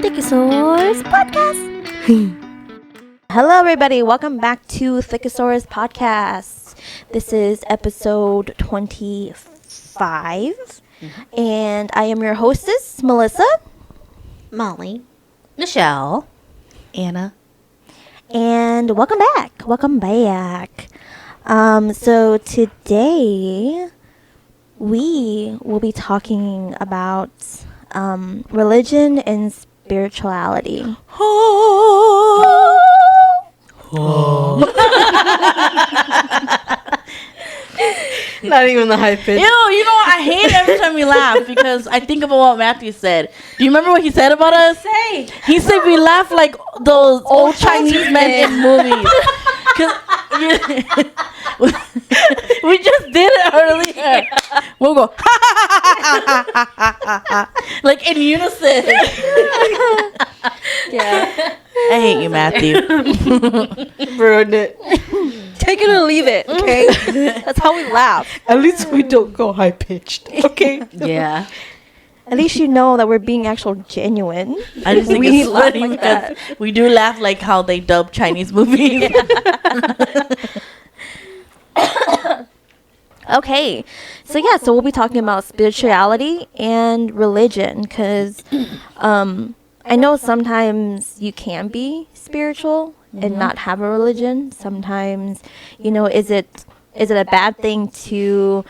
Thickosaurus Podcast. Hello, everybody. Welcome back to Thickosaurus Podcast. This is episode 25. And I am your hostess, Melissa. Molly. Michelle. Anna. And welcome back. Welcome back. So today we will be talking about religion and spirituality. Not even the high pitch. Ew, you know what? I hate it every time we laugh because I think about what Matthew said. Do you remember what he said about us? He said we laugh like those old Chinese men in movies. 'Cause we just did it earlier. We'll go like in unison. Yeah. I hate you, Matthew. Ruined it. Take it or leave it, okay? That's how we laugh. At least we don't go high pitched. Okay. Yeah. At least you know that we're being actual genuine. I just think We it's laugh funny like because we do laugh like how they dub Chinese movies. Okay, so we'll be talking about spirituality and religion because I know sometimes you can be spiritual and not have a religion. Sometimes, is it a bad thing to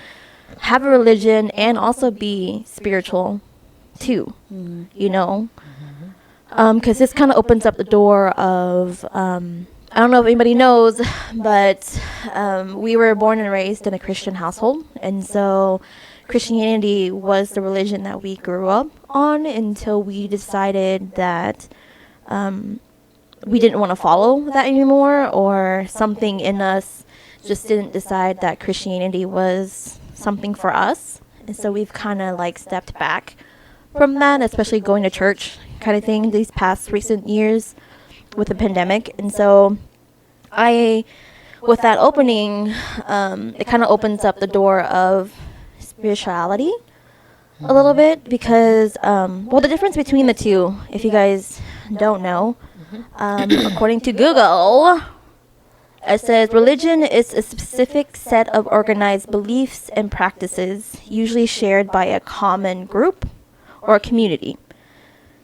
have a religion and also be spiritual too? Because this kind of opens up the door of I don't know if anybody knows, but we were born and raised in a Christian household. And so Christianity was the religion that we grew up on until we decided that we didn't want to follow that anymore, or something in us just didn't decide that Christianity was something for us. And so we've kind of like stepped back from that, especially going to church kind of thing these past recent years with the pandemic. And so with that opening, it kind of opens up the door of spirituality a little bit because, the difference between the two, if you guys don't know, according to Google, it says religion is a specific set of organized beliefs and practices, usually shared by a common group or a community.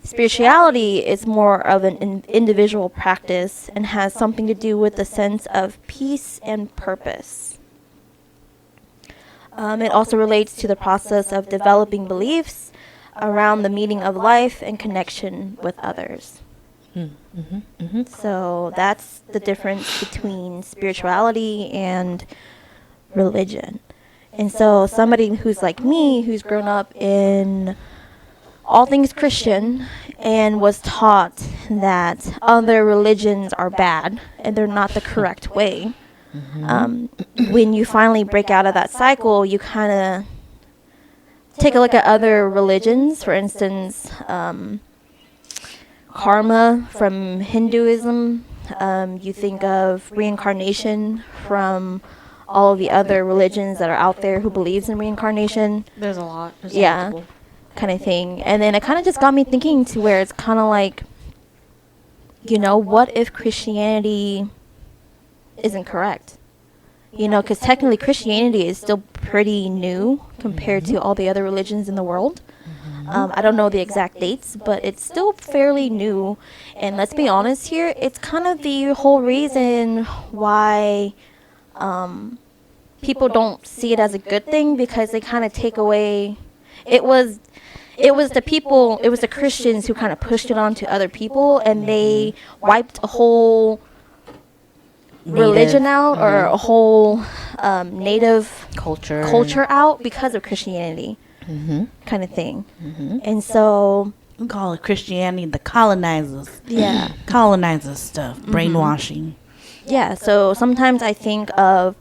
Spirituality is more of an individual practice and has something to do with a sense of peace and purpose. It also relates to the process of developing beliefs around the meaning of life and connection with others. So that's the difference between spirituality and religion. And so somebody who's like me, who's grown up in all things Christian and was taught that other religions are bad and they're not the correct way. When you finally break out of that cycle, you kind of take a look at other religions. For instance, karma from Hinduism. You think of reincarnation from all of the other religions that are out there who believes in reincarnation. There's a lot. There's Yeah. Kind of thing. And then it kind of just got me thinking to where it's kind of like, what if Christianity isn't correct? Because technically Christianity is still pretty new compared to all the other religions in the world. I don't know the exact dates, but it's still fairly new. And let's be honest here, it's kind of the whole reason why people don't see it as a good thing, because they kind of take away. It was the Christians who kind of pushed it on to other people, and they wiped a whole religion out, or a whole native culture out because of Christianity, kind of thing. And so We call it Christianity the colonizers. Yeah. Colonizers stuff. Brainwashing. Yeah, so sometimes I think of,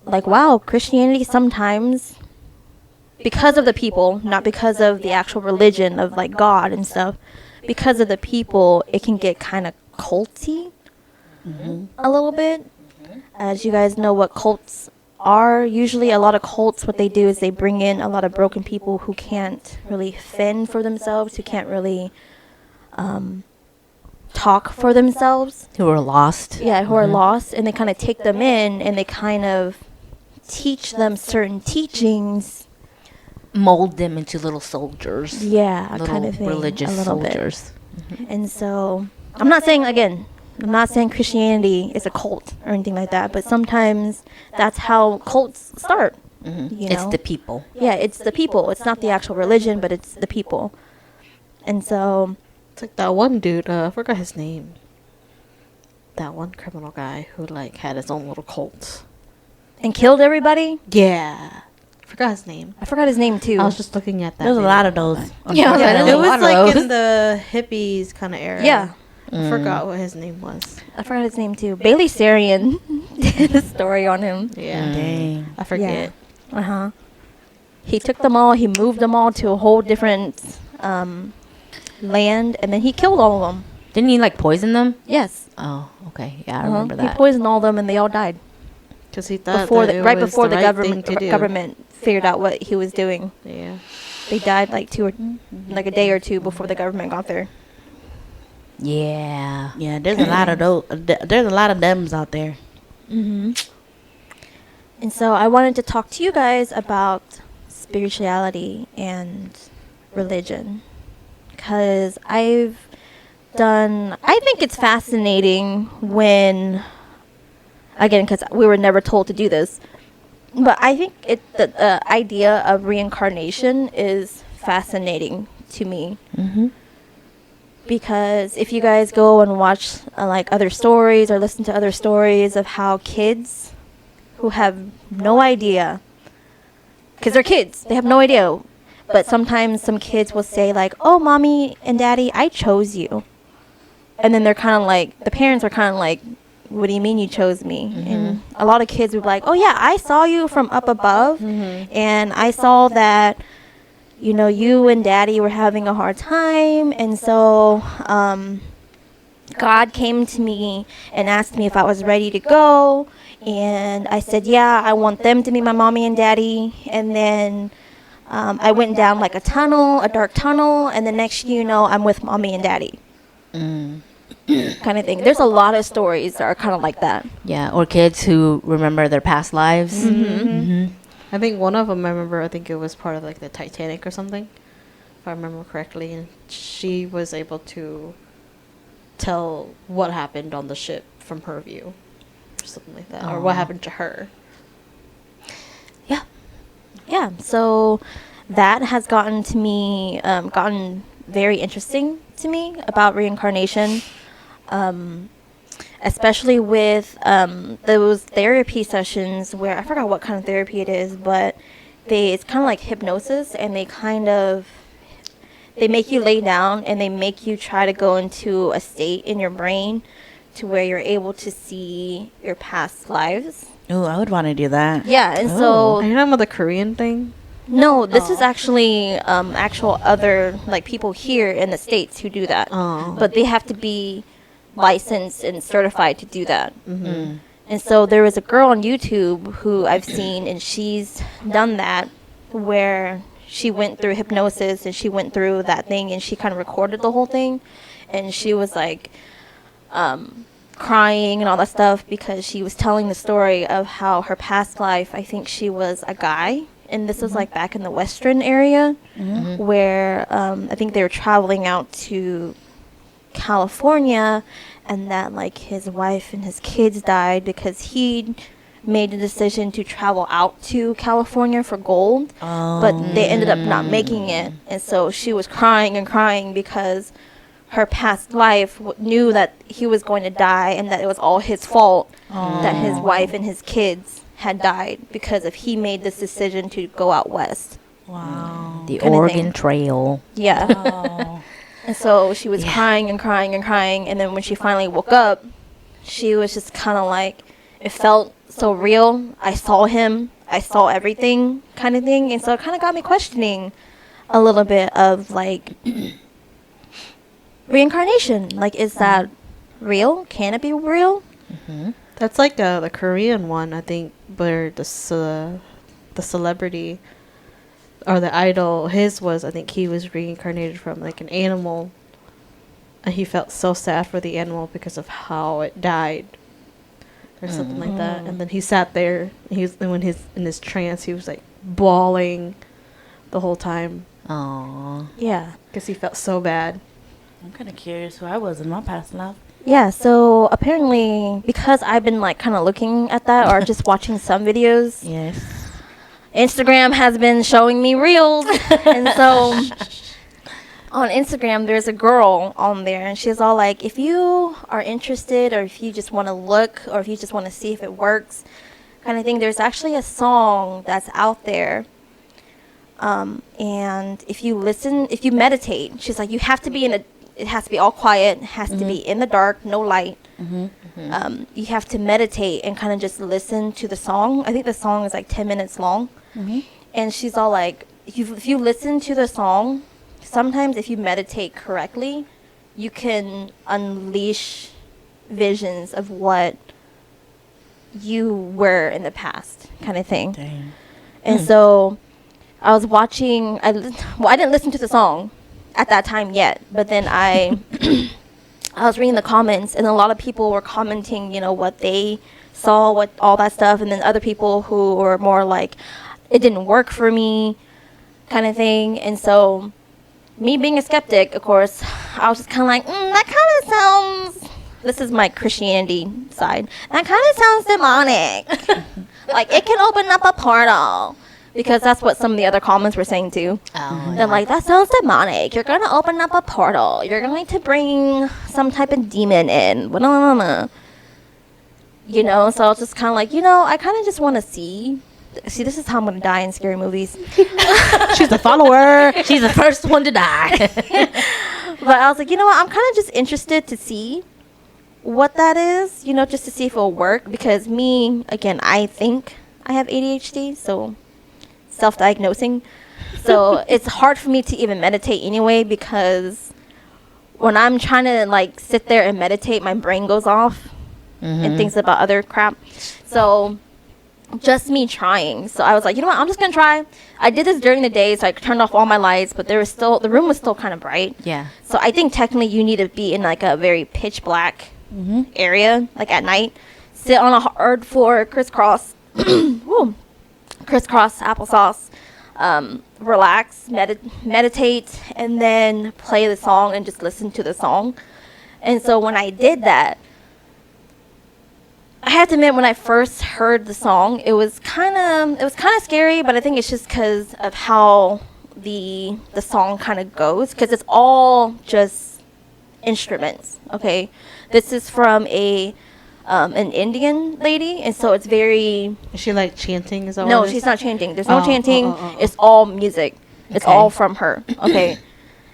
like, wow, Christianity sometimes, because of the people, not because of the actual religion of, like, God and stuff, because of the people, it can get kind of culty a little bit. As you guys know what cults are usually a lot of cults. What they do is they bring in a lot of broken people who can't really fend for themselves, who can't really talk for themselves. Who were lost. Yeah, who are lost, and they kind of take them in and they kind of teach them certain teachings. Mold them into little soldiers. Yeah, Little kind of thing. religious a little soldiers. bit. And so, I'm not saying Christianity is a cult or anything like that, but sometimes that's how cults start. You It's know? the people. Yeah, it's the people. It's not the actual religion, but it's the people. And so, It's like that one dude, I forgot his name. That one criminal guy who like had his own little cult. and killed everybody. Yeah. Forgot his name. I forgot his name too. I was just looking at that. There's a video. lot of those. Yeah, unfortunately. there's It a was lot of like those. in the hippies kind of era. Yeah. I forgot what his name was. I forgot his name too. Bailey Sarian did a story on him. Yeah. Dang. I forget. Uh huh. He took them all. He moved them all to a whole different land, and then he killed all of them. Didn't he like poison them? Yes. Oh, okay. Yeah, I remember He that. poisoned all of them, and they all died Because he thought before that the, it right was before the right government thing to do. government figured out what he was doing. Yeah. They died like like a day or two before the government got there. Yeah. Yeah, there's a lot of those. There's a lot of thems out there. Mm-hmm. And so I wanted to talk to you guys about spirituality and religion, because I think it's fascinating when, again, because we were never told to do this, but I think the idea of reincarnation is fascinating to me. Mm-hmm. Because if you guys go and watch like other stories or listen to other stories of how kids who have no idea, because they're kids, they have no idea, but sometimes some kids will say like, "Oh, mommy and daddy, I chose you," and then they're kind of like, the parents are kind of like, "What do you mean you chose me?" And a lot of kids would be like, "Oh yeah, I saw you from up above, and I saw that, you know, you and daddy were having a hard time, and so God came to me and asked me if I was ready to go, and I said, yeah, I want them to be my mommy and daddy, and then I went down like a dark tunnel, and the next you know, I'm with mommy and daddy." Kind of thing. There's a lot of stories that are kind of like that. Yeah, or kids who remember their past lives. Mm-hmm. I think one of them, I think it was part of like the Titanic or something, if I remember correctly. And she was able to tell what happened on the ship from her view, or something like that, or what happened to her. Yeah, so that has gotten very interesting to me about reincarnation, especially with those therapy sessions where I forgot what kind of therapy it is, but it's kind of like hypnosis, and they make you lay down and they make you try to go into a state in your brain to where you're able to see your past lives. Oh, I would want to do that. Yeah, and Are so you talking about the Korean thing? no, this is actually actual other like people here in the States who do that. Oh. But they have to be licensed and certified to do that. Mm-hmm. And so there was a girl on YouTube who I've seen, and she's done that, where she went through hypnosis and she went through that thing, and she kind of recorded the whole thing, and she was like crying and all that stuff because she was telling the story of how her past life, I think she was a guy, and this was like back in the Western area, where I think they were traveling out to California, and that like his wife and his kids died because he made the decision to travel out to California for gold, but they ended up not making it, and so she was crying and crying because her past life knew that he was going to die, and that it was all his fault that his wife and his kids had died because if he made this decision to go out west. Wow. The Kinda Oregon thing. Trail. Yeah. And so she was crying and crying and crying, and then when she finally woke up, she was just kind of like, it felt so real. I saw him. I saw everything, kind of thing. And so it kind of got me questioning a little bit of like reincarnation. Like, is that real? Can it be real? That's like the Korean one, I think, where the celebrity or the idol, his was, I think he was reincarnated from like an animal, and he felt so sad for the animal because of how it died, or something like that. And then he sat there, and when he's in his trance, he was like bawling the whole time Aww. Yeah. because he felt so bad. I'm kind of curious who I was in my past life. Yeah, so apparently, because I've been like kind of looking at that or just watching some videos, Yes. Instagram has been showing me reels. And so on Instagram, there's a girl on there, and she's all like, if you are interested, or if you just want to look, or if you just want to see if it works, kind of thing, there's actually a song that's out there. And if you listen, if you meditate, she's like, you have to be it has to be all quiet, it has to be in the dark, no light. You have to meditate and kind of just listen to the song. I think the song is like 10 minutes long. And she's all like, if you listen to the song, sometimes if you meditate correctly, you can unleash visions of what you were in the past, kind of thing. Dang. And so I was watching, I didn't listen to the song at that time yet, but then I was reading the comments, and a lot of people were commenting, you know, what they saw, what all that stuff, and then other people who were more like, it didn't work for me, kind of thing. And so me being a skeptic, of course, I was just kind of like, that kind of sounds, this is my Christianity side, that kind of sounds demonic. Like, it can open up a portal. Because that's what some of the other comments were saying too. They're like, that sounds demonic. You're going to open up a portal. You're going to bring some type of demon in. You know, so I was just kind of like, you know, I kind of just want to see. See, this is how I'm going to die in scary movies. She's a follower. She's the first one to die. But I was like, you know what? I'm kind of just interested to see what that is, you know, just to see if it'll work. Because me, again, I think I have ADHD, so self-diagnosing. So it's hard for me to even meditate anyway, because when I'm trying to like sit there and meditate, my brain goes off and thinks about other crap. So just me trying. So I was like, you know what, I'm just gonna try. I did this during the day, so I turned off all my lights, but the room was still kind of bright. Yeah. So I think technically you need to be in like a very pitch black area, like at night. Sit on a hard floor, crisscross. Woo. Crisscross applesauce, relax, meditate, and then play the song and just listen to the song. And so when I did that, I have to admit, when I first heard the song, it was kind of scary, but I think it's just because of how the song kind of goes, because it's all just instruments. Okay, this is from an Indian lady, and so it's very... Is she like chanting? Is that No, what it she's is? not chanting. There's no chanting. It's all music. It's all from her. Okay.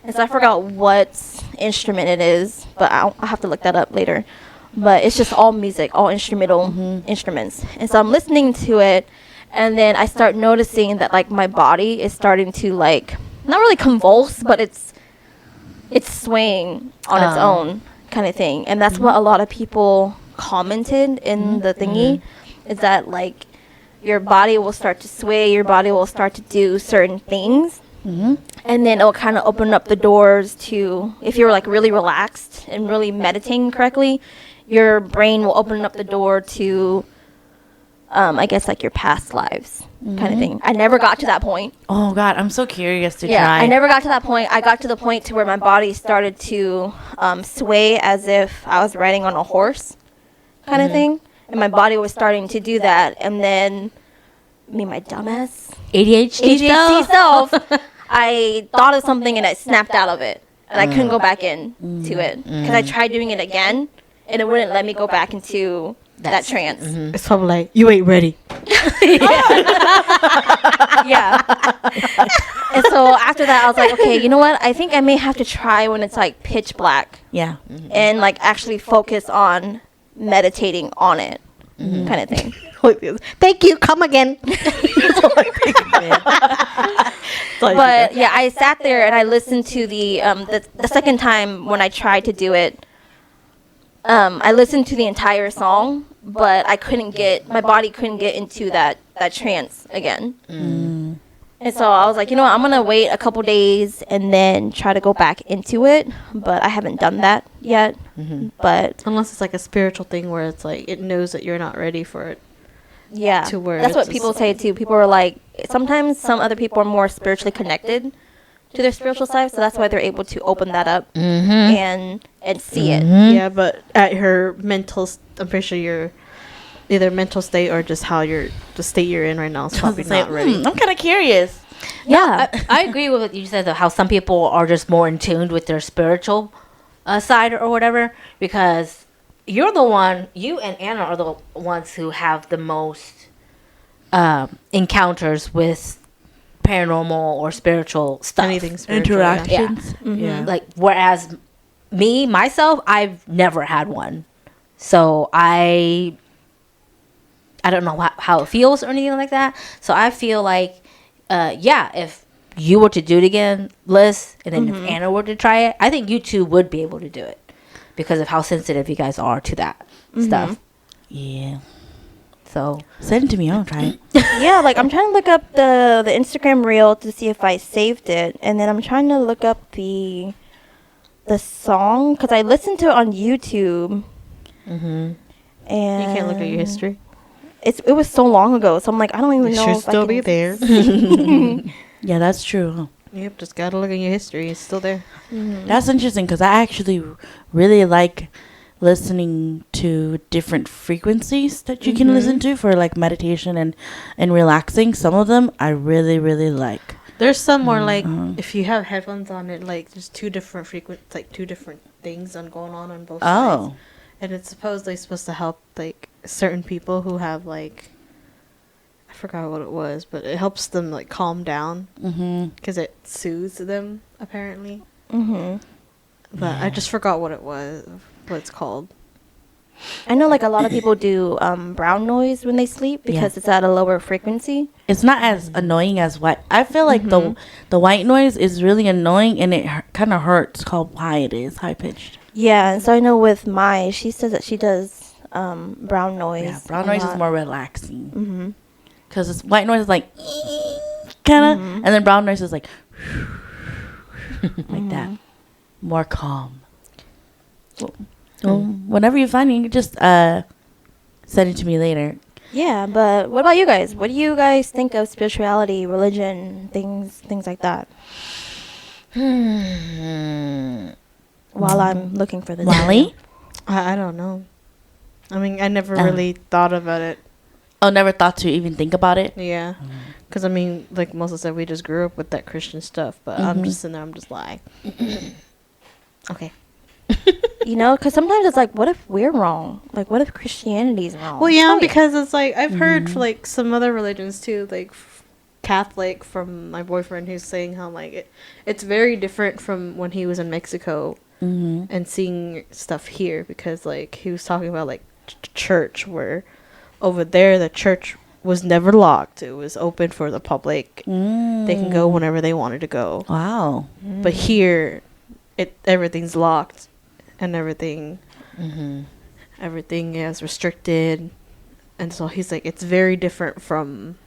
And so I forgot what instrument it is, but I'll have to look that up later. But it's just all music, all instrumental instruments. And so I'm listening to it, and then I start noticing that like my body is starting to like, not really convulse, but it's swaying on its own, kind of thing. And that's what a lot of people commented in the thingy, is that like your body will start to sway, your body will start to do certain things, and then it'll kind of open up the doors to, if you're like really relaxed and really meditating correctly, your brain will open up the door to I guess like your past lives, kind of thing. I never got to that point. Oh God, I'm so curious to Yeah, try. I never got to that point. I got to the point to where my body started to sway as if I was riding on a horse, kind of thing. And my body was starting to do that. And then, me, my dumbass ADHD self, I thought of something and I snapped out of it. And I couldn't go back in to it. Because I tried doing it again, and it wouldn't let me go back into that trance. It's probably like, you ain't ready. Yeah. And so after that, I was like, okay, you know what? I think I may have to try when it's like pitch black. Yeah. And like actually focus on meditating on it, kind of thing. Thank you. Come again. But yeah, I sat there and I listened to the second time when I tried to do it. I listened to the entire song, but my body couldn't get into that trance again. And so I was like, you know what, I'm gonna wait a couple days and then try to go back into it, but I haven't done that yet. But Unless it's like a spiritual thing where it's like it knows that you're not ready for it. yeah, To where that's what it's people just- say too. People are like, sometimes some other people are more spiritually connected to their spiritual side, so that's why they're able to open that up and see it. Yeah, but at her I'm pretty sure you're either mental state or just the state you're in right now is probably not ready. I'm kind of curious. Yeah. I agree with what you said, though, how some people are just more in tune with their spiritual side or whatever, because you and Anna are the ones who have the most encounters with paranormal or spiritual stuff. Anything spiritual. Yeah. Interactions. Yeah. Like, whereas myself, I've never had one. So I don't know how it feels or anything like that. So I feel like, if you were to do it again, Liz, and then if Anna were to try it, I think you two would be able to do it because of how sensitive you guys are to that stuff. Yeah. So Send it to me. I'll try it. Yeah, like I'm trying to look up the Instagram reel to see if I saved it, and then I'm trying to look up the song because I listened to it on YouTube. And You can't look at your history. It was so long ago, so I'm like, I don't even It know should if still I be can there. Yeah, that's true. Huh? Yep, just gotta look at your history. It's still there. That's interesting because I actually really like listening to different frequencies that you can listen to for like meditation and relaxing. Some of them I really, really like. There's some more like if you have headphones on it, like there's two different two different things going on both sides. Oh. And it's supposedly supposed to help like certain people who have like I forgot what it was, but it helps them like calm down because it soothes them apparently. But I just forgot what it's called. I know like a lot of people do brown noise when they sleep because it's at a lower frequency. It's not as annoying as white. I feel like the white noise is really annoying and it kind of hurts how high it is, high pitched. Yeah, and so I know with Mai, she says that she does brown noise. Yeah, brown a noise is lot. more relaxing. Because white noise is like kind of, and then brown noise is like like that, more calm. Well, whenever you find it, you can just send it to me later. Yeah, but what about you guys? What do you guys think of spirituality, religion, things like that? While I'm looking for this. Wally? I don't know. I mean, I never really thought about it. Oh, never thought to even think about it. Yeah, because I mean, like Melissa said, we just grew up with that Christian stuff. But I'm just sitting there, I'm just like, okay. You know, because sometimes it's like, what if we're wrong? Like, what if Christianity's wrong? Well, yeah, because it's like I've heard like some other religions too, like Catholic from my boyfriend who's saying how like it's very different from when he was in Mexico and seeing stuff here because like he was talking about like church where over there the church was never locked. It was open for the public. They can go whenever they wanted to go. Wow. But here everything's locked and everything is restricted. And so he's like, it's very different from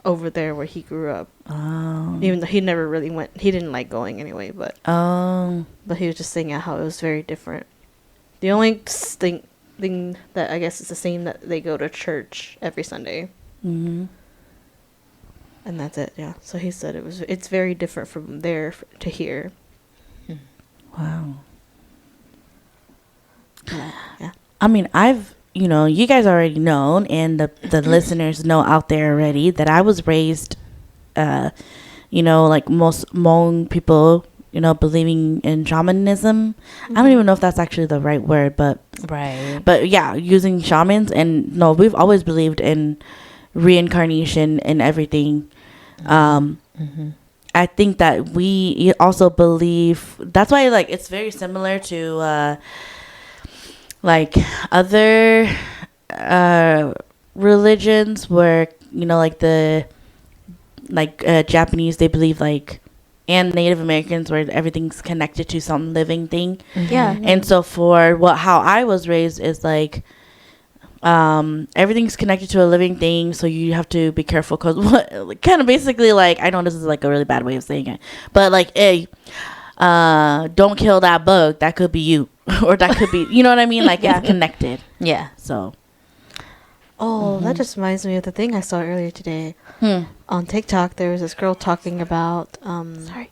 over there where he grew up. Oh. Even though he never really went, he didn't like going anyway, but he was just saying how it was very different. The only thing that I guess is the same that they go to church every Sunday. And that's it, yeah. So he said it's very different from there to here. Wow. Yeah. I mean, you guys already know, and the listeners know out there already that I was raised, like most Hmong people, believing in shamanism. I don't even know if that's actually the right word, but yeah, using shamans. And no, we've always believed in reincarnation and everything. I think that we also believe, that's why like it's very similar to like other religions where like Japanese, they believe like, and Native Americans where everything's connected to some living thing. Yeah. And so how I was raised is like, everything's connected to a living thing, so you have to be careful because what kind of basically like, I know this is like a really bad way of saying it, but like, hey, don't kill that bug, that could be you. Or that could be, you know what I mean, like Yeah. it's connected. Yeah. So Oh, that just reminds me of the thing I saw earlier today on TikTok. There was this girl talking about Sorry.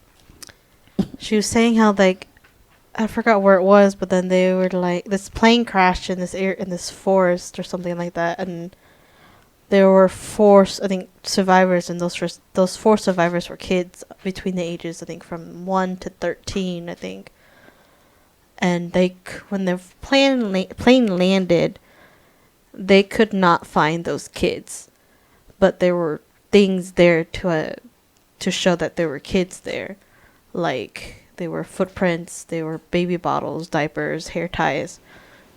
she was saying how, like, I forgot where it was, but then they were like, this plane crashed in this forest or something like that, and there were four, I think, survivors, and those four survivors were kids between the ages, I think, from 1 to 13, I think. And when the plane landed, they could not find those kids, but there were things there to show that there were kids there, like they were footprints, they were baby bottles, diapers, hair ties.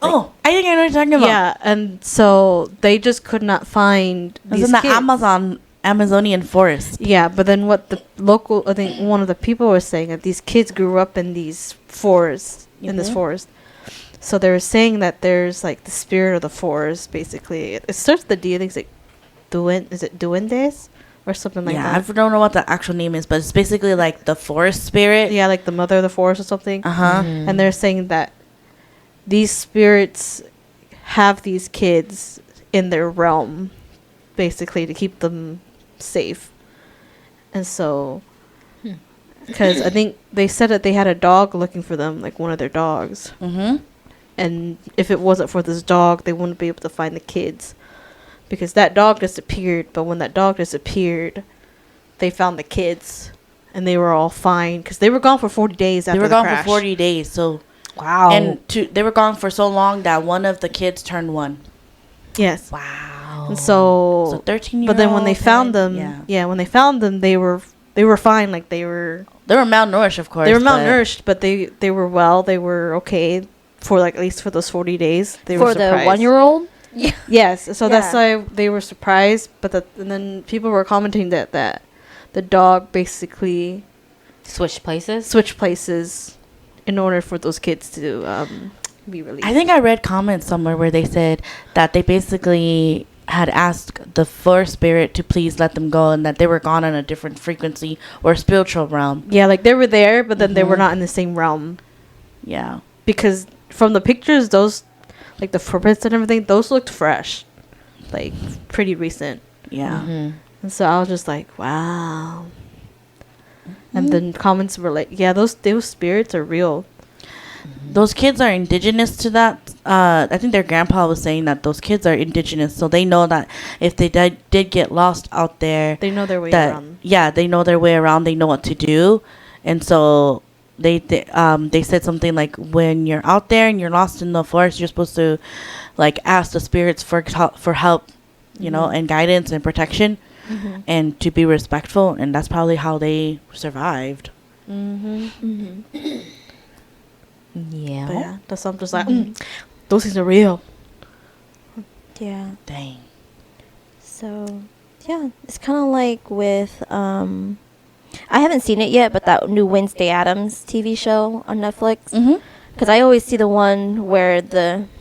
I think I know what you're talking about. Yeah, and so they just could not find It's these in the kids. Amazonian forest. Yeah, but then what the local, I think one of the people was saying that these kids grew up in these forests, in this forest. So they were saying that there's like the spirit of the forest, basically. It starts with the D, I think it's like is it duendes? Or something like Yeah, I that. don't know what the actual name is, but it's basically like the forest spirit. Yeah, like the mother of the forest or something. Uh-huh. And they're saying that these spirits have these kids in their realm, basically, to keep them safe. And so, because I think they said that they had a dog looking for them, like one of their dogs. Mm-hmm. And if it wasn't for this dog, they wouldn't be able to find the kids. Because that dog disappeared, but when that dog disappeared, they found the kids. And they were all fine, because they were gone for 40 days after They were the gone crash. for 40 days, so... Wow. And they were gone for so long that one of the kids turned 1. Yes. wow. And so 13-year-old. but then when they found them, yeah. when they found them, they were fine. Like they were malnourished, of course. they were but- malnourished, but they were well. They were okay for like at least for those 40 days. They For were the surprised. 1-year-old? Yes, so that's Yeah. why they were surprised. But and then people were commenting that the dog basically Switch places. switched places in order for those kids to be released. I think I read comments somewhere where they said that they basically had asked the forest spirit to please let them go and that they were gone on a different frequency or spiritual realm. Yeah, like they were there, but then they were Mhm. not in the same realm. Yeah. Because from the pictures, those, like the footprints and everything, those looked fresh, like pretty recent. Yeah. Mm-hmm. And so I was just like, wow. And then comments were like, yeah, those spirits are real. Those kids are indigenous to that. I think their grandpa was saying that those kids are indigenous, so they know that if they did get lost out there, They know their way that around. yeah, they know their way around. They know what to do, and so they said something like, when you're out there and you're lost in the forest, you're supposed to like ask the spirits for help, you know, and guidance and protection, and to be respectful, and that's probably how they survived. Yeah. But yeah, that's I'm just like, those things are real. Yeah. Dang. So, yeah, it's kind of like with I haven't seen it yet, but that new Wednesday Addams TV show on Netflix. Mhm. Because I always see the one where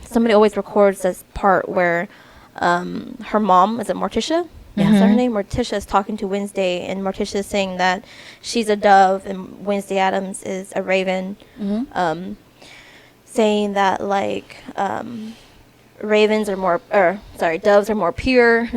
somebody always records this part where her mom, is it Morticia? Yeah, is that her name? Morticia is talking to Wednesday, and Morticia is saying that she's a dove and Wednesday Addams is a raven. Saying that like ravens are more, doves are more pure,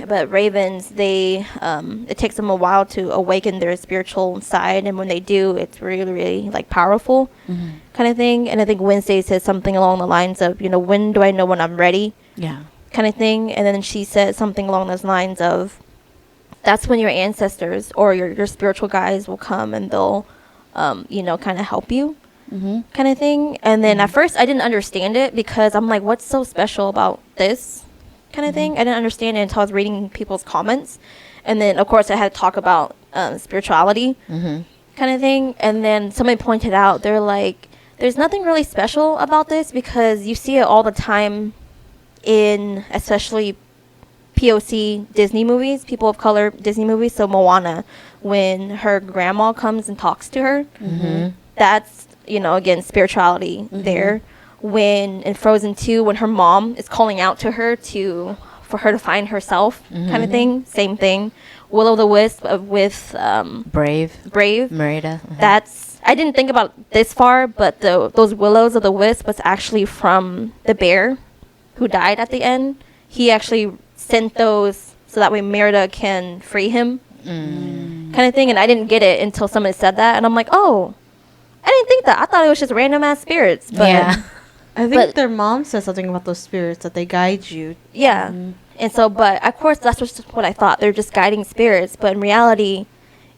but ravens, they it takes them a while to awaken their spiritual side, and when they do, it's really, really like powerful, kind of thing. And I think Wednesday says something along the lines of, when do I know when I'm ready, Yeah. kind of thing. And then she said something along those lines of, that's when your ancestors or your spiritual guides will come and they'll, kind of help you. Kind of thing. And then at first I didn't understand it because I'm like, what's so special about this kind of thing? I didn't understand it until I was reading people's comments. And then, of course, I had to talk about spirituality kind of thing. And then somebody pointed out, they're like, there's nothing really special about this because you see it all the time in especially POC Disney movies, people of color Disney movies. So Moana, when her grandma comes and talks to her, that's, again, spirituality there. when in Frozen 2, when her mom is calling out to her for her to find herself, kind of thing. Same thing. Will-O-the-Wisp with Brave. Merida. That's, I didn't think about this far, but those willows of the wisp was actually from the bear who died at the end. He actually sent those so that way Merida can free him, kind of thing. And I didn't get it until somebody said that, and I'm like, oh, I didn't think that. I thought it was just random ass spirits. But Yeah. I think But- their mom said something about those spirits, that they guide you. yeah. And so, but of course, that's just what I thought. They're just guiding spirits. But in reality,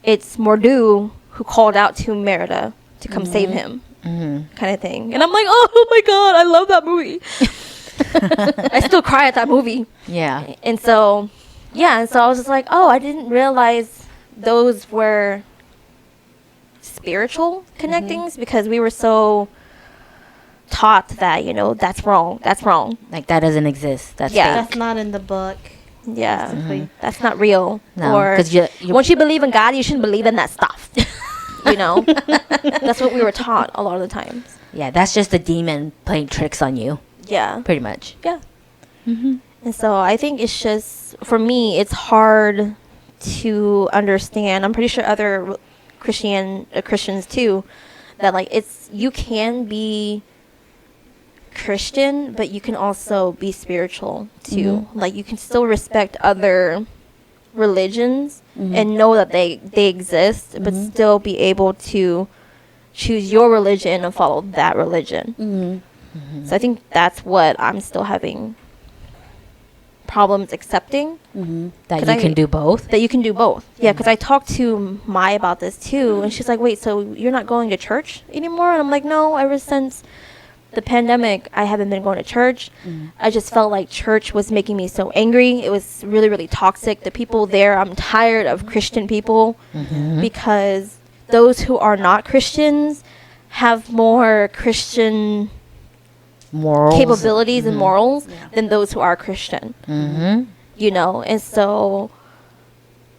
it's Mordu who called out to Merida to come save him, kind of thing. And I'm like, oh my god, I love that movie. I still cry at that movie. Yeah. And so, yeah, and so I was just like, oh, I didn't realize those were spiritual connectings because we were so taught that, that's wrong. That's wrong. Like that doesn't exist. That's Yeah. fake. That's not in the book. Yeah. Basically. That's not real. No, Or 'cause you- once you believe in God, you shouldn't believe in that stuff. That's what we were taught a lot of the times. Yeah, that's just the demon playing tricks on you, Yeah. pretty much. Yeah. And so I think it's just, for me, it's hard to understand. I'm pretty sure other Christians too, that like you can be Christian, but you can also be spiritual too. Like you can still respect other religions and know that they exist, but still be able to choose your religion and follow that religion. So I think that's what I'm still having problems accepting, That 'Cause you I- can do both. that you can do both. Yeah, because I talked to Mai about this too, and she's like, wait, so you're not going to church anymore? And I'm like, no, ever since the pandemic, I haven't been going to church. I just felt like church was making me so angry. It was really, really toxic. The people there, I'm tired of Christian people because those who are not Christians have more Christian Morals. capabilities and morals than those who are Christian. And so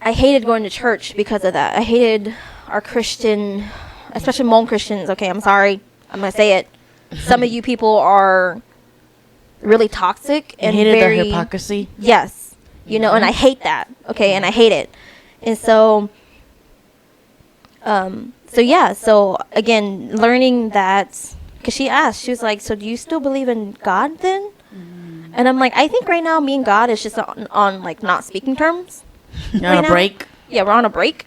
I hated going to church because of that. I hated our Christian, especially Hmong Christians. Okay, I'm sorry, I'm gonna say it. Some of you people are really toxic I and hated very their hypocrisy. Yes, and I hate that. Okay, and I hate it. And so, so again, learning that, because she asked, she was like, so do you still believe in God then? And I'm like, I think right now me and God is just on like not speaking terms. You're Right on a now? break. Yeah, we're on a break,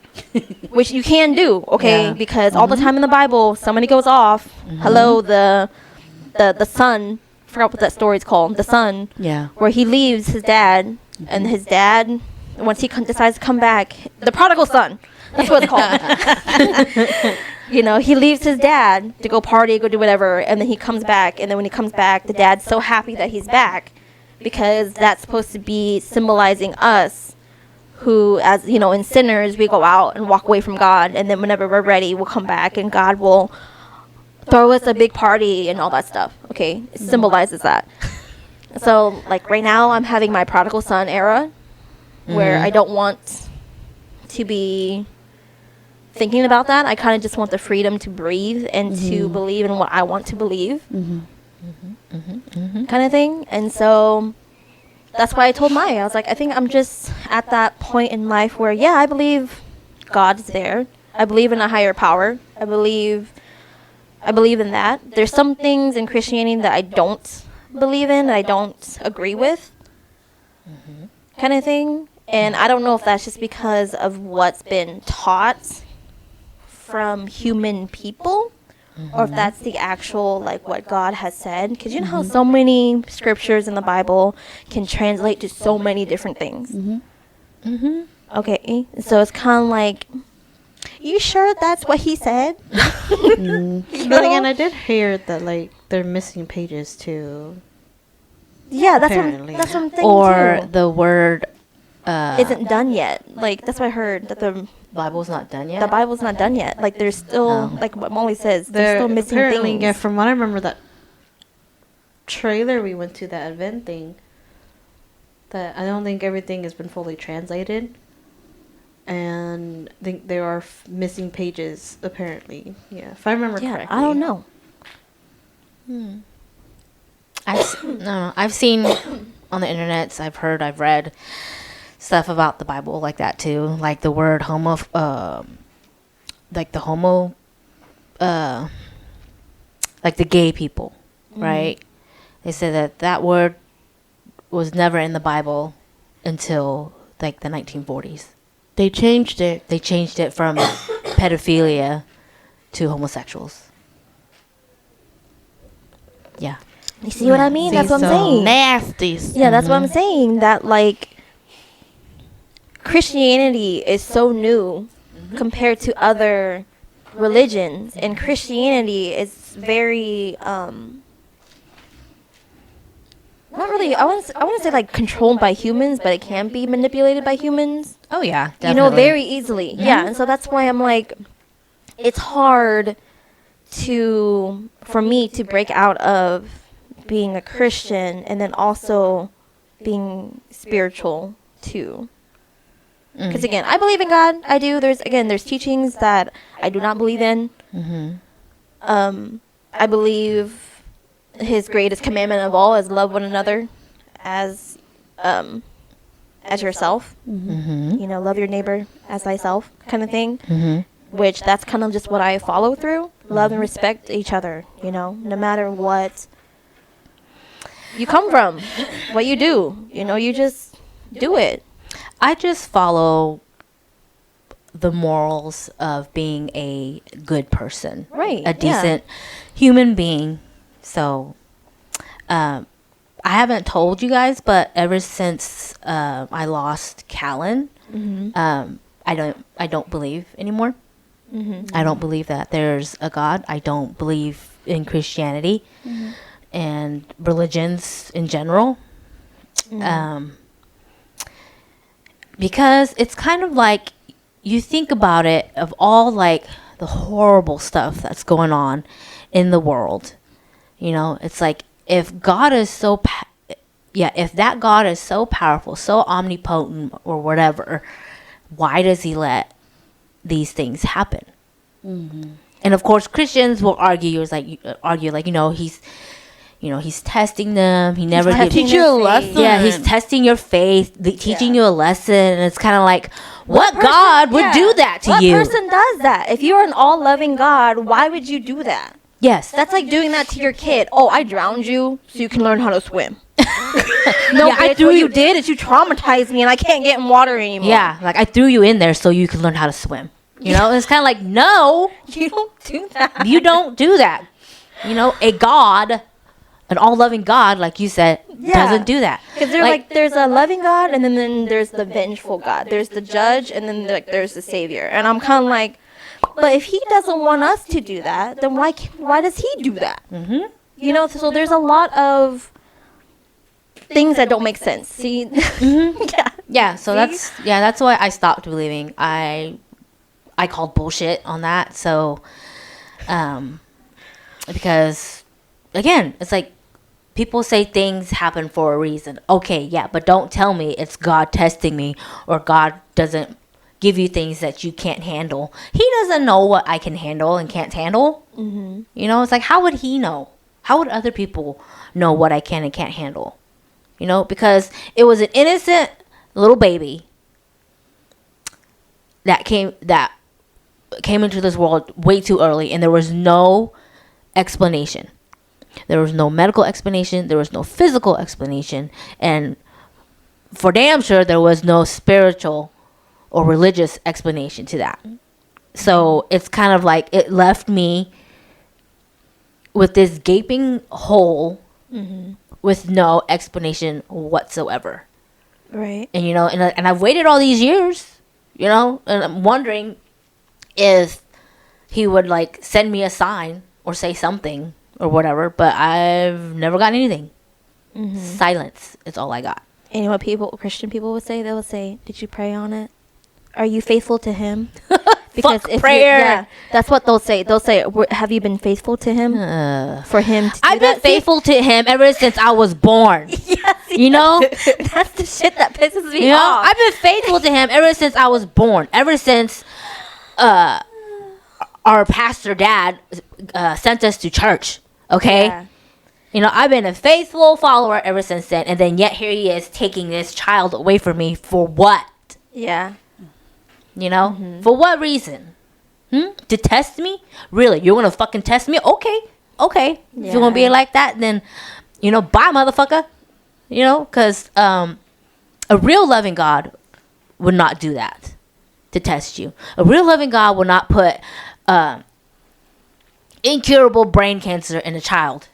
which you can do, okay? Yeah. Because all the time in the Bible, somebody goes off. Hello, the son. Forgot what that story's called. The son, Yeah. where he leaves his dad, and his dad, once he decides to come back, the prodigal son. That's what it's called. He leaves his dad to go party, go do whatever, and then he comes back. And then when he comes back, the dad's so happy that he's back because that's supposed to be symbolizing us, who, as in sinners, we go out and walk away from God, and then whenever we're ready, we'll come back, and God will throw us a big party and all that stuff. Okay, it symbolizes that. So, like right now, I'm having my prodigal son era, where I don't want to be thinking about that. I kind of just want the freedom to breathe and to believe in what I want to believe, kind of thing. And so that's why I told Maya, I was like, I think I'm just at that point in life where, yeah, I believe God's there. I believe in a higher power. I believe in that. There's some things in Christianity that I don't believe in, that I don't agree with, kind of thing. And I don't know if that's just because of what's been taught from human people, or if that's the actual, like, what God has said. Because you know how so many scriptures in the Bible can translate to so many different things. Okay, so it's kind of like, you sure that's what he said? But again, I did hear that like they're missing pages too. Yeah, that's Apparently. what I'm thinking Or too. the word Isn't done yet. Like, that's what I heard, that the Bible's not done yet. Bible's not done yet. Like, there's still, Oh. like what Molly says, there's still missing apparently, things. yeah, from what I remember, that trailer we went to, that event thing, that I don't think everything has been fully translated, and I think there are missing pages apparently. Yeah, if I remember Yeah, correctly. I don't know. I've seen on the internet. I've heard. I've read stuff about the Bible like that too. Like the word homo. Like the homo. Like the gay people, right? They said that word was never in the Bible until like the 1940s. They changed it. They changed it from pedophilia to homosexuals. Yeah. You see what I mean? That's what I'm saying. Nasties. Yeah, that's what I'm saying. That like Christianity is so new compared to other religions, and Christianity is very not really. I want to say like controlled by humans, but it can be manipulated by humans. Oh yeah, definitely. You know, very easily. Yeah, and so that's why I'm like, it's hard for me to break out of being a Christian and then also being spiritual too. Because again, I believe in God. I do. There's teachings that I do not believe in. I believe His greatest commandment of all is love one another as yourself. You know, love your neighbor as thyself, kind of thing. Which that's kind of just what I follow through. Love and respect each other. You know, no matter what you come from, what you do. You know, you just do it. I just follow the morals of being a good person, Right? a decent human being. So, I haven't told you guys, but ever since I lost Callan, I don't believe anymore. I don't believe that there's a God. I don't believe in Christianity and religions in general. Because it's kind of like, you think about it, of all like the horrible stuff that's going on in the world. You know, it's like, if God is so if that God is so powerful, so omnipotent or whatever, why does he let these things happen? And of course Christians will argue, he's testing them. He never gives teach you a lesson. Yeah, he's testing your faith, teaching you a lesson, and it's kind of like, what God would do that to you? What person does that? If you're an all-loving God, why would you do that? Yes, That's like doing that to your kid. Oh, I drowned you so you can learn how to swim. No, Yeah, bitch, what you did is you traumatized me and I can't get in water anymore. yeah, like I threw you in there so you can learn how to swim. You know, it's kind of like, no, You don't do that. you don't do that. You know, a God, an all-loving God, like you said, doesn't do that. Because there's a loving God, and then there's the vengeful God. There's the judge, and then there's the savior. And I'm kind of like, but if he doesn't want us to do that, then why does he do that? You know, so there's a lot of things that don't make sense. See, Yeah, so that's why I stopped believing. I called bullshit on that. So, because again, it's like, people say things happen for a reason. Okay, yeah, but don't tell me it's God testing me, or God doesn't give you things that you can't handle. He doesn't know what I can handle and can't handle. You know, it's like, how would he know? How would other people know what I can and can't handle? You know, because it was an innocent little baby that came into this world way too early, and there was no explanation. There was no medical explanation. There was no physical explanation. And for damn sure, there was no spiritual or religious explanation to that. So it's kind of like, it left me with this gaping hole with no explanation whatsoever. right. And, you know, and I've waited all these years, you know, and I'm wondering if he would like send me a sign or say something or whatever, but I've never gotten anything. Silence is all I got. And you know what Christian people would say? They would say, "Did you pray on it? Are you faithful to Him?" Fuck if prayer. that's what they'll say. They'll say, "Have you been faithful to Him for Him to do I've been that?" faithful to him ever since I was born. You know? That's the shit that pisses me You know? off. I've been faithful to him ever since I was born. Ever since our pastor dad sent us to church. Okay? Yeah. You know, I've been a faithful follower ever since then, and then yet here he is taking this child away from me for what? Yeah. You know, for what reason? To test me? Really? You're gonna fucking test me? Okay. If you're gonna be Yeah. like that, then, you know, bye, motherfucker. You know, because a real loving God would not do that to test you. A real loving God will not put incurable brain cancer in a child,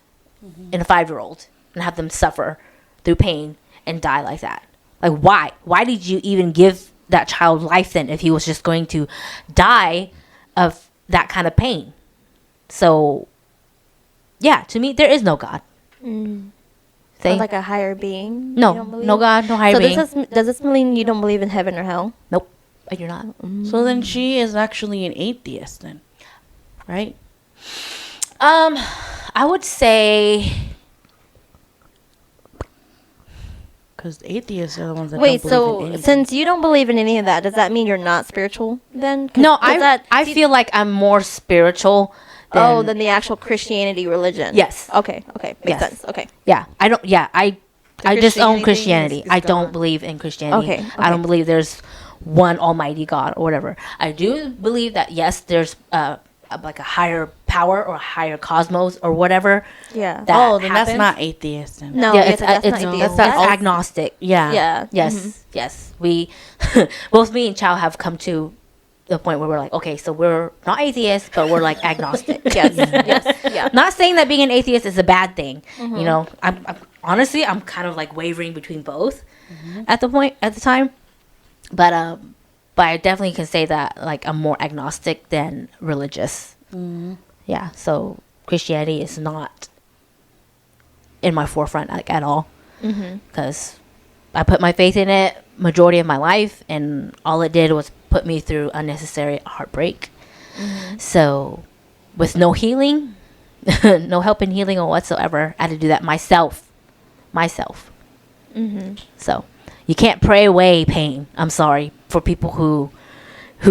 in a 5-year-old, and have them suffer through pain and die like that. Like, why? Why did you even give that child life then if he was just going to die of that kind of pain? So, yeah, to me, there is no God. Or like a higher being? No, you don't believe? no God, no higher So being. does this mean you don't believe in heaven or hell? Nope, I do not. So then she is actually an atheist then, right? I would say, Because atheists are the ones that Wait, don't believe in so anything. since you don't believe in any of that, does that mean you're not spiritual then? 'Cause no, does that, I feel like I'm more spiritual than, than the actual Christianity religion. Yes. Okay. Makes Yes. sense. Okay. yeah, I don't, yeah, I just own Christianity Christianity. is I don't gone. believe in Christianity. Okay, I don't okay. believe there's one almighty God or whatever. I do believe that, yes, there's like a higher power or a higher cosmos or whatever. Yeah. That Oh, then that's happens. not atheist then. No, Yeah, yes, that's not atheist. that's That's- agnostic. Yeah. Yeah. Yes, yes. We, both me and Chow have come to the point where we're like, okay, so we're not atheists, but we're like agnostic. Yes. Yes. Yeah. Not saying that being an atheist is a bad thing. You know, I'm honestly, I'm kind of like wavering between both at the time. But I definitely can say that like I'm more agnostic than religious. Yeah. So Christianity is not in my forefront like at all because I put my faith in it majority of my life, and all it did was put me through unnecessary heartbreak. So with no healing, no help in healing or whatsoever, I had to do that myself. So you can't pray away pain. I'm sorry for people who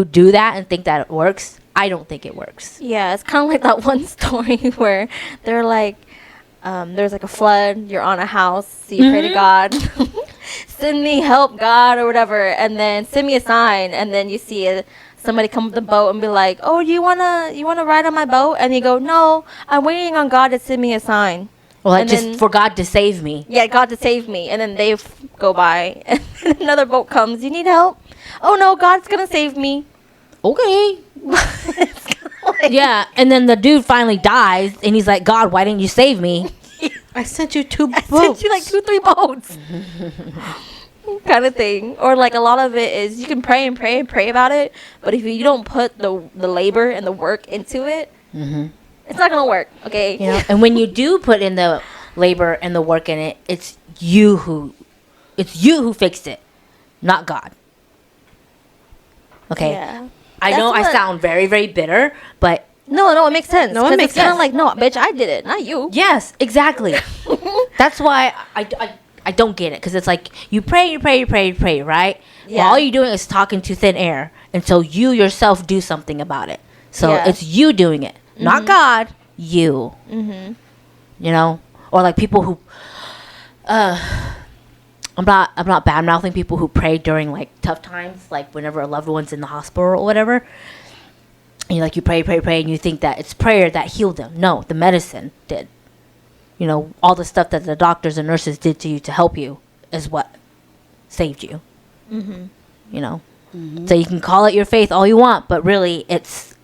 do that and think that it works. I don't think it works. Yeah, it's kind of like that one story where they're like, there's like a flood, you're on a house, so you pray to God, send me help, God, or whatever, and then send me a sign, and then you see somebody come with the boat and be like, oh, you wanna ride on my boat? And you go, no, I'm waiting on God to send me a sign. Well, like And just then- for God to save me. Yeah, God to save me, and then they go by, and another boat comes, you need help? Oh no, God's gonna save me. Okay. It's kinda like- Yeah, and then the dude finally dies, and he's like, God, why didn't you save me? I sent you 2 I sent you like 2-3 boats. Kind of thing. Or like a lot of it is you can pray and pray and pray about it, but if you don't put the labor and the work into it, it's not gonna work. Okay. You know, and when you do put in the labor and the work in it, it's you who fixed it, not God. Okay. Yeah. I That's know I what- sound very, very bitter, but No, it makes sense. No, it 'Cause makes it's kind of sense. like, no, bitch, I did it, not you. yes, exactly. That's why I don't get it, because it's like you pray, right? Yeah. Well, all you're doing is talking to thin air until you yourself do something about it. So Yeah. it's you doing it, not God. You. You know, or like people who. I'm not bad mouthing people who pray during like tough times, like whenever a loved one's in the hospital or whatever. And you pray, and you think that it's prayer that healed them. No, the medicine did. You know, all the stuff that the doctors and nurses did to you to help you is what saved you. You know, so you can call it your faith all you want, but really it's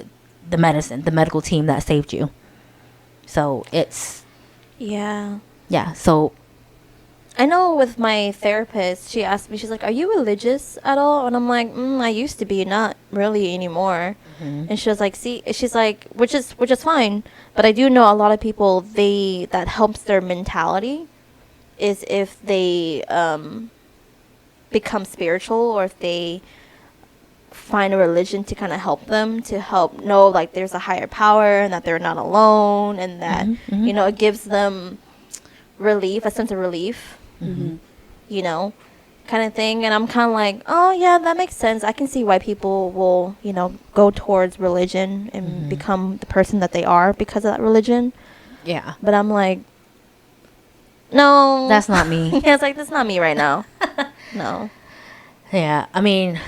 the medicine, the medical team that saved you. So it's Yeah. so I know with my therapist, she asked me, she's like, are you religious at all? And I'm like, I used to be, not really anymore. And she was like, she's like, which is fine. But I do know a lot of people, that helps their mentality is if they become spiritual, or if they find a religion to kind of help them, to help know like there's a higher power and that they're not alone, and that, you know, it gives them relief, a sense of relief. You know, kind of thing. And I'm kind of like, oh yeah, that makes sense. I can see why people will, you know, go towards religion and become the person that they are because of that religion. yeah. But I'm like, no, That's not me. Yeah, it's like that's not me right now. No. Yeah, I mean,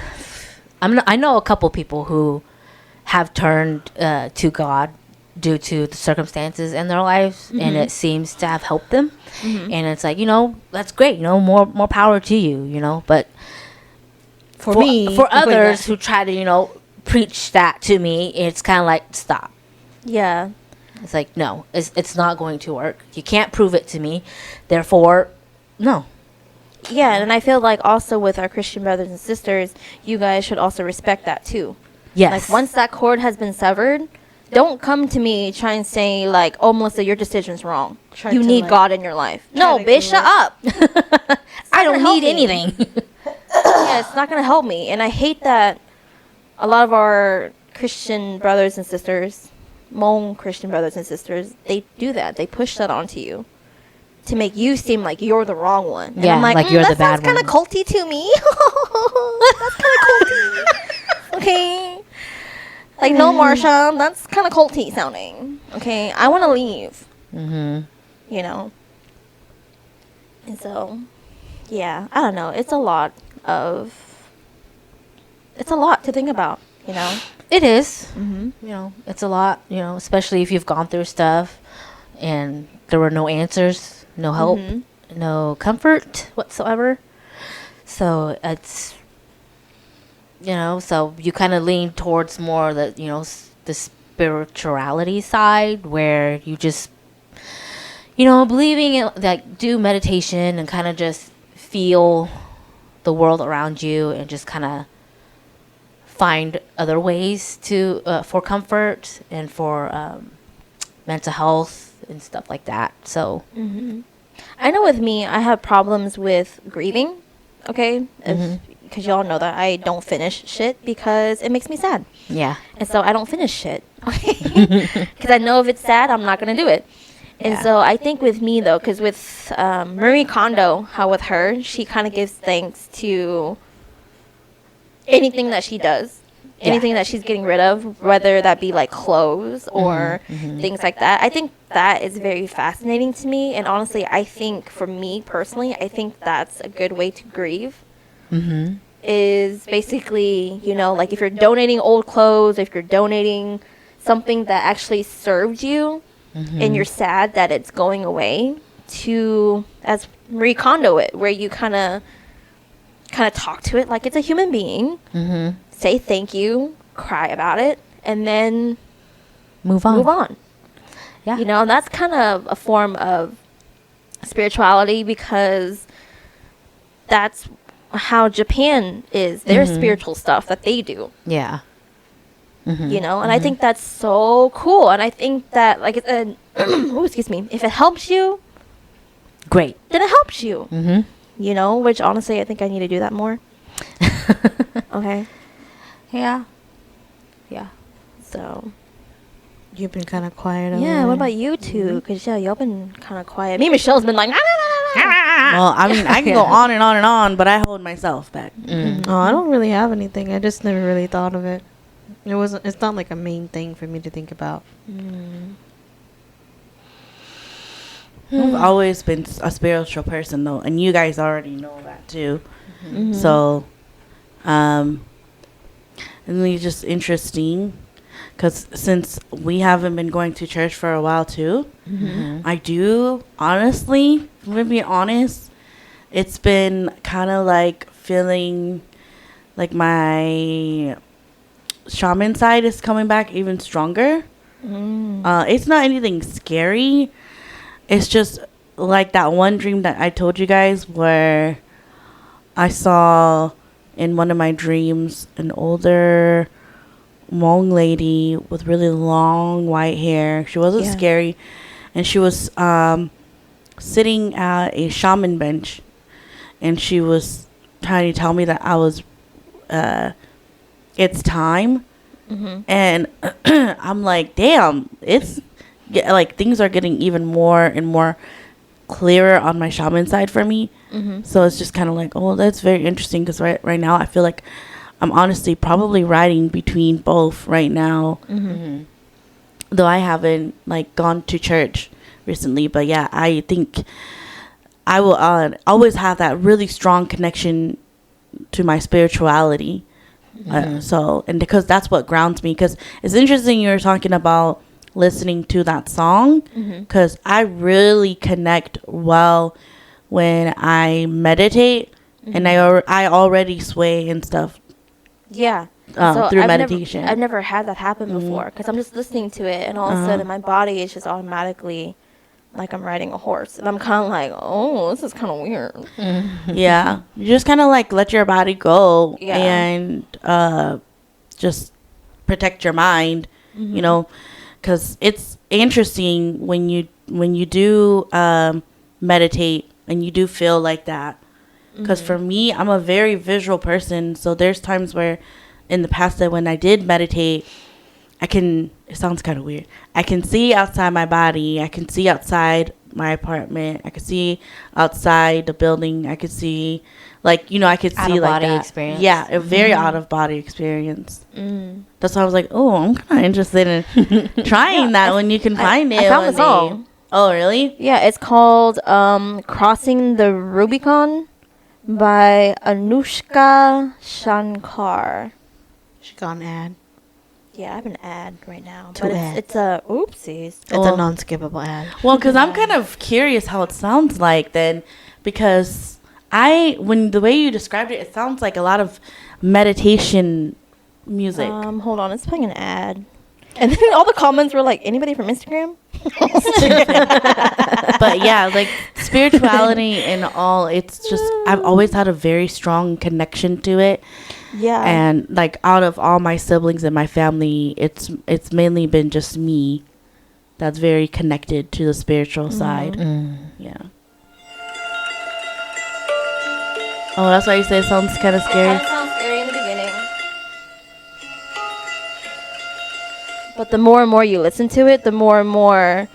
I know a couple people who have turned to God due to the circumstances in their lives, and it seems to have helped them. And it's like, that's great. More power to you. But For me, for others who try to preach that to me, it's kind of like, stop. Yeah. It's like, no, it's not going to work. You can't prove it to me. Therefore, no. Yeah, and I feel like also with our Christian brothers and sisters, you guys should also respect that too. Yes. Like once that cord has been severed, don't come to me try and say like, "Oh, Melissa, your decision's wrong. Try You to, need like, God in your life." No, to bitch, shut up. I don't gonna help need me. anything. Yeah, it's not gonna help me, and I hate that a lot of our Christian brothers and sisters, Hmong Christian brothers and sisters, they do that. They push that onto you to make you seem like you're the wrong one. And Yeah, I'm like you're the that sounds bad kind of one." culty to me. That's kind of culty. Okay. Like, no, Marsha, that's kind of culty sounding. Okay, I want to leave. Mm-hmm. And so, yeah, I don't know. It's a lot to think about, It is. Mm-hmm. It's a lot, especially if you've gone through stuff and there were no answers, no help, Mhm. no comfort whatsoever. So it's, so you kind of lean towards more the, the spirituality side where you just, believing in, like, do meditation and kind of just feel the world around you and just kind of find other ways to for comfort and for mental health and stuff like that. So I know with me, I have problems with grieving, okay? Because y'all know that I don't finish shit because it makes me sad. yeah, And so I don't finish shit, okay? Because I know if it's sad, I'm not going to do it. And Yeah. so I think with me, though, because with Marie Kondo, how with her, she kind of gives thanks to anything that she does. Anything that she's getting rid of, whether that be like clothes or things like that. I think that is very fascinating to me. And honestly, I think for me personally, I think that's a good way to grieve. Is basically, like if you're donating old clothes, if you're donating something that actually served you and you're sad that it's going away, to, as Marie Kondo it, where you kind of talk to it like it's a human being, say thank you, cry about it, and then move on. move on. Yeah. And that's kind of a form of spirituality because that's how Japan is, their spiritual stuff that they do. Yeah. And I think that's so cool. And I think that, like, excuse me, if it helps you, Great. then it helps you. Mm-hmm. Which honestly, I think I need to do that more. Okay. Yeah. Yeah. So, You've been kind of quiet. over yeah, what there. about you two? Because, yeah, y'all been kind of quiet. Me and Michelle's been like, "Nah, nah, nah, nah, nah." Well, I mean, I can go on and on and on, but I hold myself back. Oh, I don't really have anything. I just never really thought of it. It's not like a main thing for me to think about. I've always been a spiritual person, though, and you guys already know that too. So, and it's just interesting because since we haven't been going to church for a while too, I do honestly, if I'm gonna be honest, it's been kind of like feeling like my shaman side is coming back even stronger. It's not anything scary. It's just like that one dream that I told you guys where I saw in one of my dreams an older Hmong lady with really long white hair. She wasn't Yeah. scary. And she was sitting at a shaman bench. And she was trying to tell me that I was, it's time. And I'm like, damn, it's like things are getting even more and more clearer on my shaman side for me. So it's just kind of like, oh, that's very interesting because right now I feel like I'm honestly probably riding between both right now. Though I haven't like gone to church recently, but yeah, I think I will always have that really strong connection to my spirituality. So, and because that's what grounds me. Because it's interesting you were talking about listening to that song, because I really connect well when I meditate, and I already sway and stuff. Yeah. Through meditation. I've never had that happen before, because I'm just listening to it, and all of a sudden my body is just automatically like I'm riding a horse, and I'm kind of like, oh, this is kind of weird. Yeah, you just kind of like let your body go, Yeah. and just protect your mind, you know, because it's interesting when you do meditate and you do feel like that. Because for me, I'm a very visual person, so there's times where in the past that when I did meditate, it sounds kind of weird, I can see outside my body, I can see outside my apartment, I could see outside the building, I could see, like, you know, I could see like Out-of-body that. experience. Yeah, a very out of body experience. That's why I was like, oh, I'm kind of interested in trying that when you can find it. I found one the song. day. Oh, really? Yeah, it's called Crossing the Rubicon by Anushka Shankar. She got an ad. Yeah, I have an ad right now. Two But ads. it's a oopsies. It's a non-skippable ad. Well, because I'm kind of curious how it sounds like then, because when the way you described it, it sounds like a lot of meditation music. Hold on, it's playing an ad. And then all the comments were like, anybody from Instagram? But yeah, like spirituality and all, it's just, I've always had a very strong connection to it. Yeah. And like out of all my siblings and my family, it's mainly been just me that's very connected to the spiritual side. Yeah. Oh, that's why you say it sounds kind of scary. sounds scary in the beginning. But the more and more you listen to it, the more and more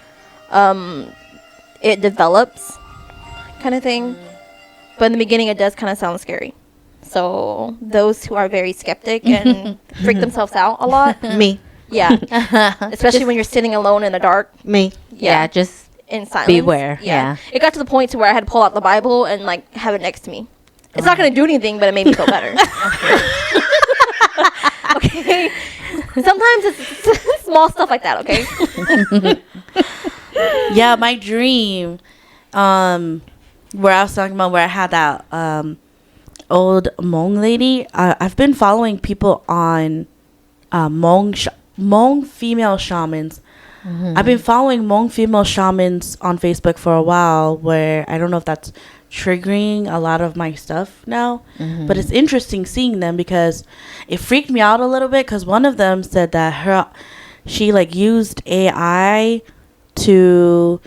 it develops, kind of thing. But in the beginning, it does kind of sound scary. So those who are very skeptic and freak themselves out a lot, Me. yeah, especially when you're sitting alone in the dark, Me. Yeah, just in silence. beware, yeah. It got to the point to where I had to pull out the Bible and like have it next to me. It's not going to do anything, but it made me feel better. Okay. Sometimes it's small stuff like that, okay? Yeah, my dream, where I was talking about where I had that old Hmong lady. I've been following people on Hmong female shamans. I've been following Hmong female shamans on Facebook for a while, where I don't know if that's triggering a lot of my stuff now, but it's interesting seeing them because it freaked me out a little bit, because one of them said that she like used AI to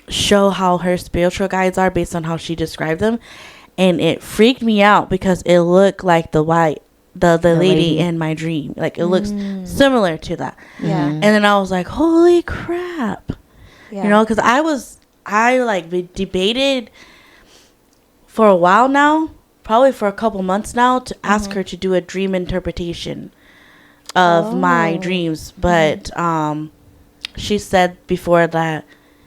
show how her spiritual guides are based on how she described them, and it freaked me out because it looked like the lady in my dream. Like it looks similar to that. Yeah. And then I was like, holy crap. Yeah. You know, because I like debated for a while now, probably for a couple months now, to ask her to do a dream interpretation of my dreams. But she said before that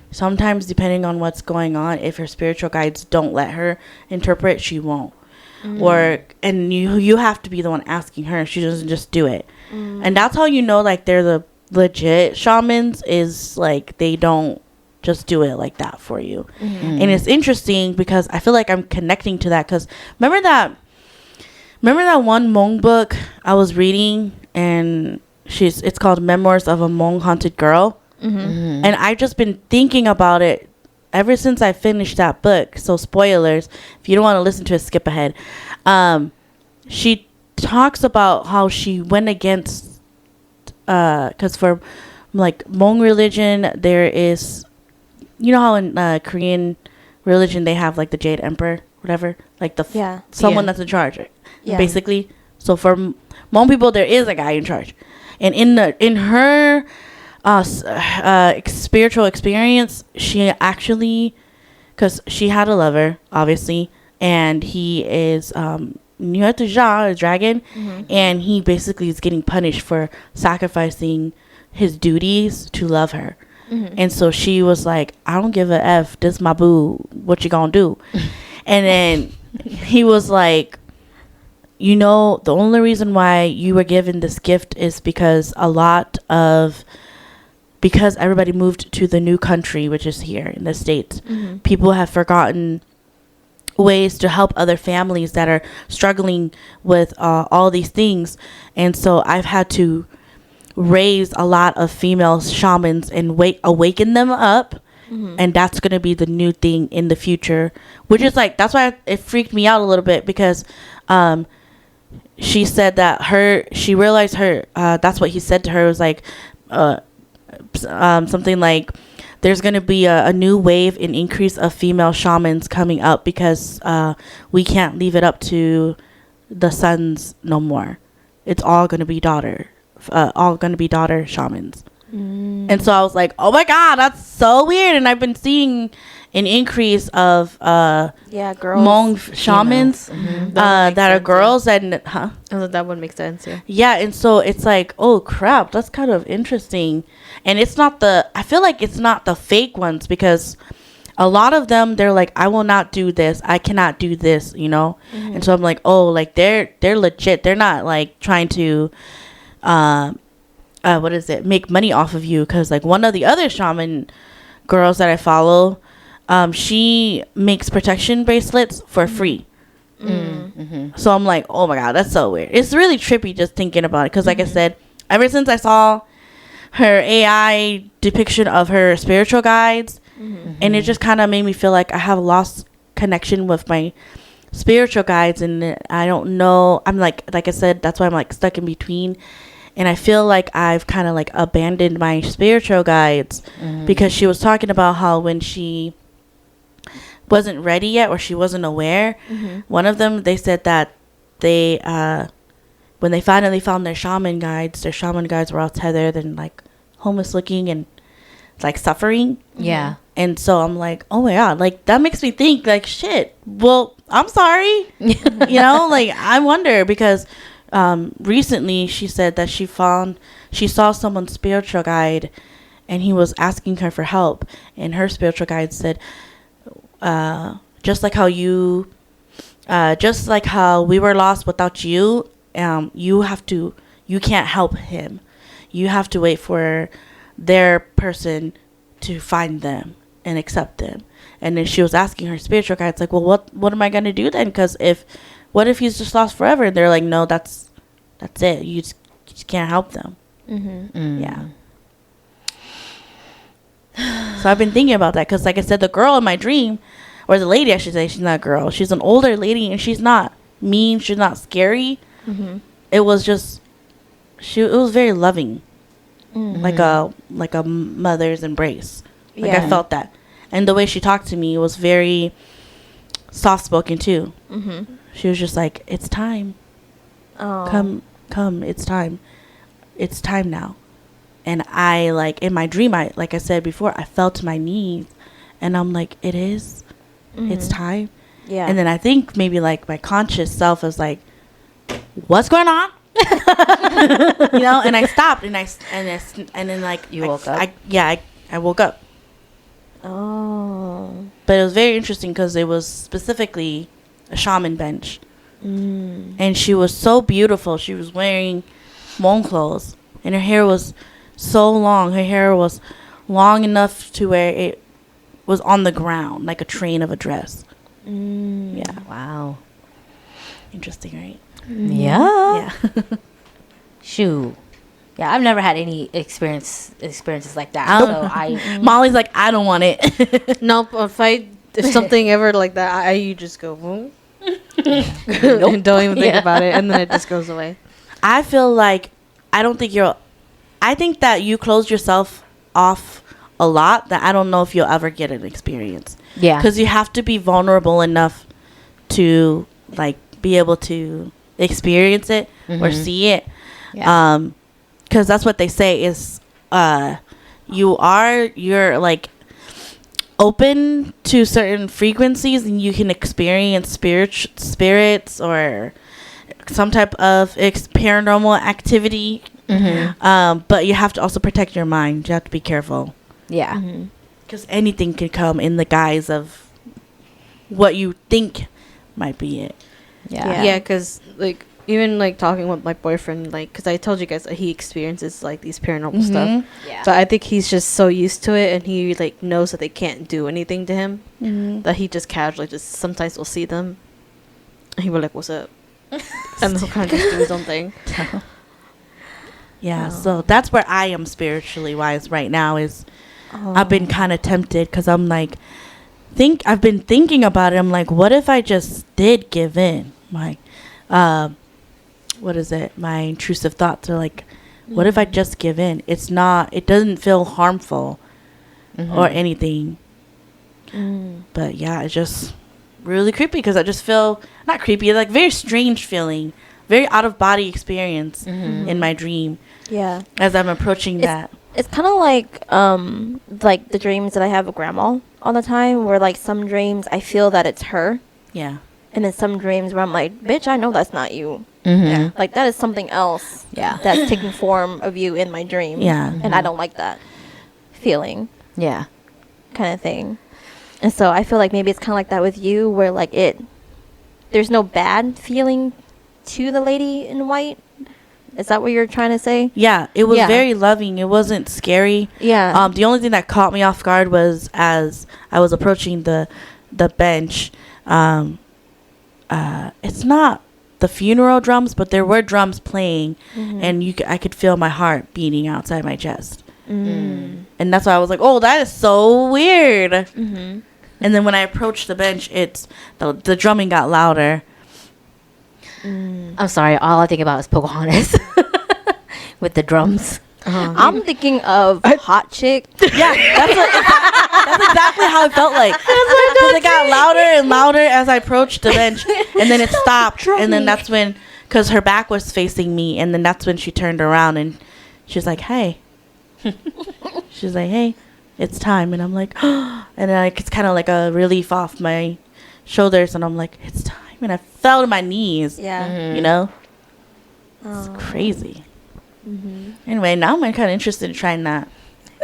sometimes, depending on what's going on, if her spiritual guides don't let her interpret, she won't. And you have to be the one asking her. She doesn't just do it. And that's how you know like they're the legit shamans, is like they don't just do it like that for you. And it's interesting because I feel like I'm connecting to that, because remember that one Hmong book I was reading, and it's called Memoirs of a Hmong Haunted Girl. And I've just been thinking about it ever since I finished that book. So spoilers, if you don't want to listen to it, skip ahead. She talks about how she went against, because for like Hmong religion, there is, you know how in Korean religion they have like the Jade Emperor, whatever, like someone that's in charge, basically. So for Hmong people, there is a guy in charge, and in her spiritual experience, she actually, because she had a lover, obviously, and he is a dragon, and he basically is getting punished for sacrificing his duties to love her. And so she was like, I don't give a F. This my boo. What you gonna do? And then he was like, you know, the only reason why you were given this gift is because because everybody moved to the new country, which is here in the States. People have forgotten ways to help other families that are struggling with all these things. And so I've had to raise a lot of female shamans and awaken them up. And that's going to be the new thing in the future, which is like, that's why it freaked me out a little bit, because she said that she realized that's what he said to her, was like something like, there's going to be a new wave and increase of female shamans coming up, because we can't leave it up to the sons no more. It's all going to be daughter shamans. And so I was like, oh my God, that's so weird. And I've been seeing an increase of girls, Hmong shamans that are girls. And that would make sense. Yeah. And so it's like, oh crap, that's kind of interesting. And I feel like it's not the fake ones, because a lot of them, they're like, I will not do this, I cannot do this, you know. And so I'm like, oh, like they're legit. They're not like trying to make money off of you. Because like one of the other shaman girls that I follow, she makes protection bracelets for free. So I'm like, oh my God, that's so weird. It's really trippy just thinking about it, because like I said, ever since I saw her AI depiction of her spiritual guides, and it just kind of made me feel like I have lost connection with my spiritual guides, and I don't know, I'm like I said, that's why I'm like stuck in between. And I feel like I've kind of like abandoned my spiritual guides, because she was talking about how when she wasn't ready yet, or she wasn't aware, one of them, they said that they when they finally found their shaman guides were all tethered and like homeless looking and like suffering. Yeah. And so I'm like, oh my God, like that makes me think like, shit, well, I'm sorry. You know, like I wonder, because recently she said that she saw someone's spiritual guide, and he was asking her for help, and her spiritual guide said, just like how we were lost without you, you can't help him. You have to wait for their person to find them and accept them. And then she was asking her spiritual guides, like, well, what am I going to do then? Because what if he's just lost forever? And they're like, no, that's it. You just can't help them. Yeah. So I've been thinking about that, because like I said, the girl in my dream, or the lady I should say, she's not a girl, she's an older lady, and she's not mean, she's not scary. It was just it was very loving, like a mother's embrace. Like I felt that, and the way she talked to me was very soft spoken too. She was just like, it's time. Come, it's time now. And I, like, in my dream, like I said before, I fell to my knees, and I'm like, it is, it's time. Yeah. And then I think maybe like my conscious self is like, what's going on? You know, and I stopped, and then like you woke up. I woke up. Oh. But it was very interesting, because it was specifically a shaman bench. And she was so beautiful. She was wearing Hmong clothes, and her hair was so long. Her hair was long enough to where it was on the ground, like a train of a dress. Yeah. Wow. Interesting, right? Yeah. Yeah. Shoo. Yeah, I've never had any experiences like that. So Molly's like, I don't want it. Nope. If something ever like that, you just go, boom. Don't even think about it, and then it just goes away. I feel like I think that you close yourself off a lot, that I don't know if you'll ever get an experience. Yeah. Because you have to be vulnerable enough to like be able to experience it or see it. Yeah. Because that's what they say is you're like open to certain frequencies, and you can experience spirits or some type of paranormal activity. But you have to also protect your mind. You have to be careful, Yeah. Because anything could come in the guise of what you think might be it. Yeah. Yeah, because like even like talking with my boyfriend, like because I told you guys that he experiences like these paranormal stuff. Yeah. So I think he's just so used to it, and he like knows that they can't do anything to him, that he just casually just sometimes will see them, and he will like, "What's up?" and he'll kind of just do his own thing. Yeah, so that's where I am spiritually wise right now. Is I've been kind of tempted because I'm like, I've been thinking about it. I'm like, what if I just did give in? My, what is it? My intrusive thoughts are like, what if I just give in? It doesn't feel harmful or anything. But yeah, it's just really creepy because I just feel, not creepy, like very strange feeling, very out of body experience in my dream. Yeah. As I'm approaching that. It's kind of like the dreams that I have with grandma all the time, where like some dreams I feel that it's her, Yeah. and then some dreams where I'm like, bitch, I know that's not you. Mm-hmm. Like that is something else. Yeah. That's taking form of you in my dream. Yeah. And I don't like that feeling, Yeah. kind of thing. And so I feel like maybe it's kind of like that with you, where like there's no bad feeling to the lady in white. Is that what you're trying to say? Yeah, it was Yeah. very loving. It wasn't scary. Yeah. The only thing that caught me off guard was as I was approaching the bench. It's not the funeral drums, but there were drums playing, and I could feel my heart beating outside my chest. And that's why I was like, "Oh, that is so weird." And then when I approached the bench, it's the drumming got louder. I'm sorry. All I think about is Pocahontas with the drums. I'm thinking of Hot Chick. Yeah, that's exactly how it felt like. Because it got louder and louder as I approached the bench, and then it stopped, and then that's when, because her back was facing me, and then that's when she turned around and she's like, "Hey," she's like, "Hey, it's time," and I'm like, and then it's kind of like a relief off my shoulders, and I'm like, "It's time," and I fell to my knees. Yeah. You know, it's crazy. Anyway, now I'm kind of interested in trying that.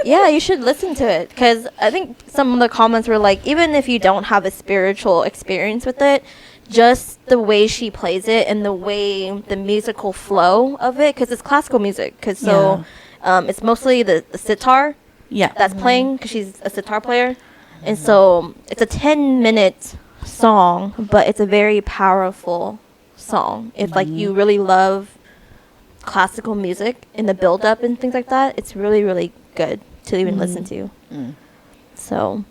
Yeah, you should listen to it, because I think some of the comments were like, even if you don't have a spiritual experience with it, just the way she plays it and the way the musical flow of it, because it's classical music, because it's mostly the sitar Yeah. that's playing, because she's a sitar player, and so it's a 10-minute song, but it's a very powerful song. If like you really love classical music in the build up and things like that, it's really, really good to even listen to. So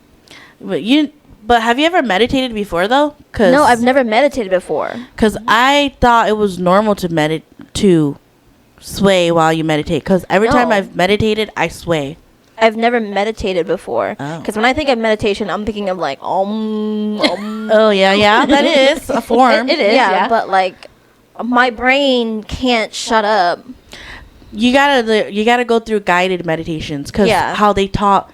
But have you ever meditated before though? no, I've never meditated before. Because I thought it was normal to sway while you meditate. Because every time No. I've meditated, I sway. I've never meditated before. Oh. Because when I think of meditation, I'm thinking of like Oh yeah, that is a form. It is, yeah, yeah. but like my brain can't shut up. You gotta go through guided meditations. Because Yeah. how they taught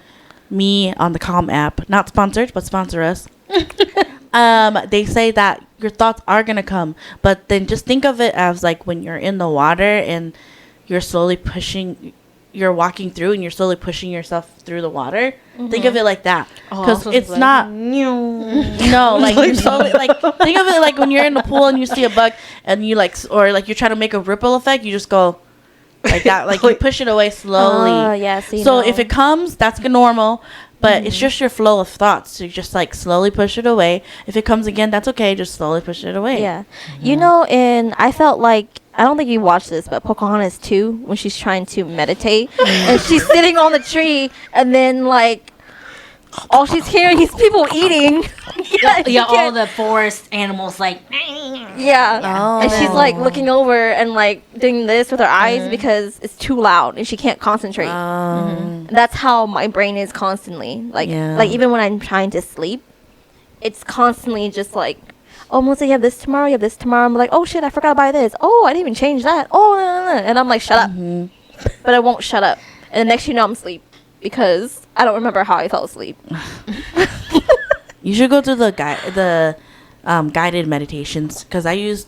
me on the Calm app, not sponsored, but sponsor us. They say that your thoughts are gonna come, but then just think of it as like when you're in the water and you're walking through and you're slowly pushing yourself through the water. Think of it like that, because it's not no, like you're slowly like think of it like when you're in the pool and you see a bug and you or like you're trying to make a ripple effect, you just go like that, like you push it away slowly. Yeah, see, So no. if it comes, that's normal, but it's just your flow of thoughts. So you just like slowly push it away. If it comes again, that's okay. Just slowly push it away. Yeah. You know, and I felt like, I don't think you watched this, but Pocahontas 2, when she's trying to meditate, and she's sitting on the tree, and then, like, all she's hearing is people eating. Yeah, you all can't- the forest animals like. Yeah. And she's, like, looking over and, like, doing this with her eyes because it's too loud, and she can't concentrate. That's how my brain is constantly. Like, Yeah. like even when I'm trying to sleep, it's constantly just like, oh, Melissa, you have this tomorrow, you have this tomorrow. I'm like, oh shit, I forgot to buy this. Oh, I didn't even change that. Oh, no, no, no. And I'm like, shut up. But I won't shut up. And the next you know, I'm asleep because I don't remember how I fell asleep. You should go through the guided meditations, because I used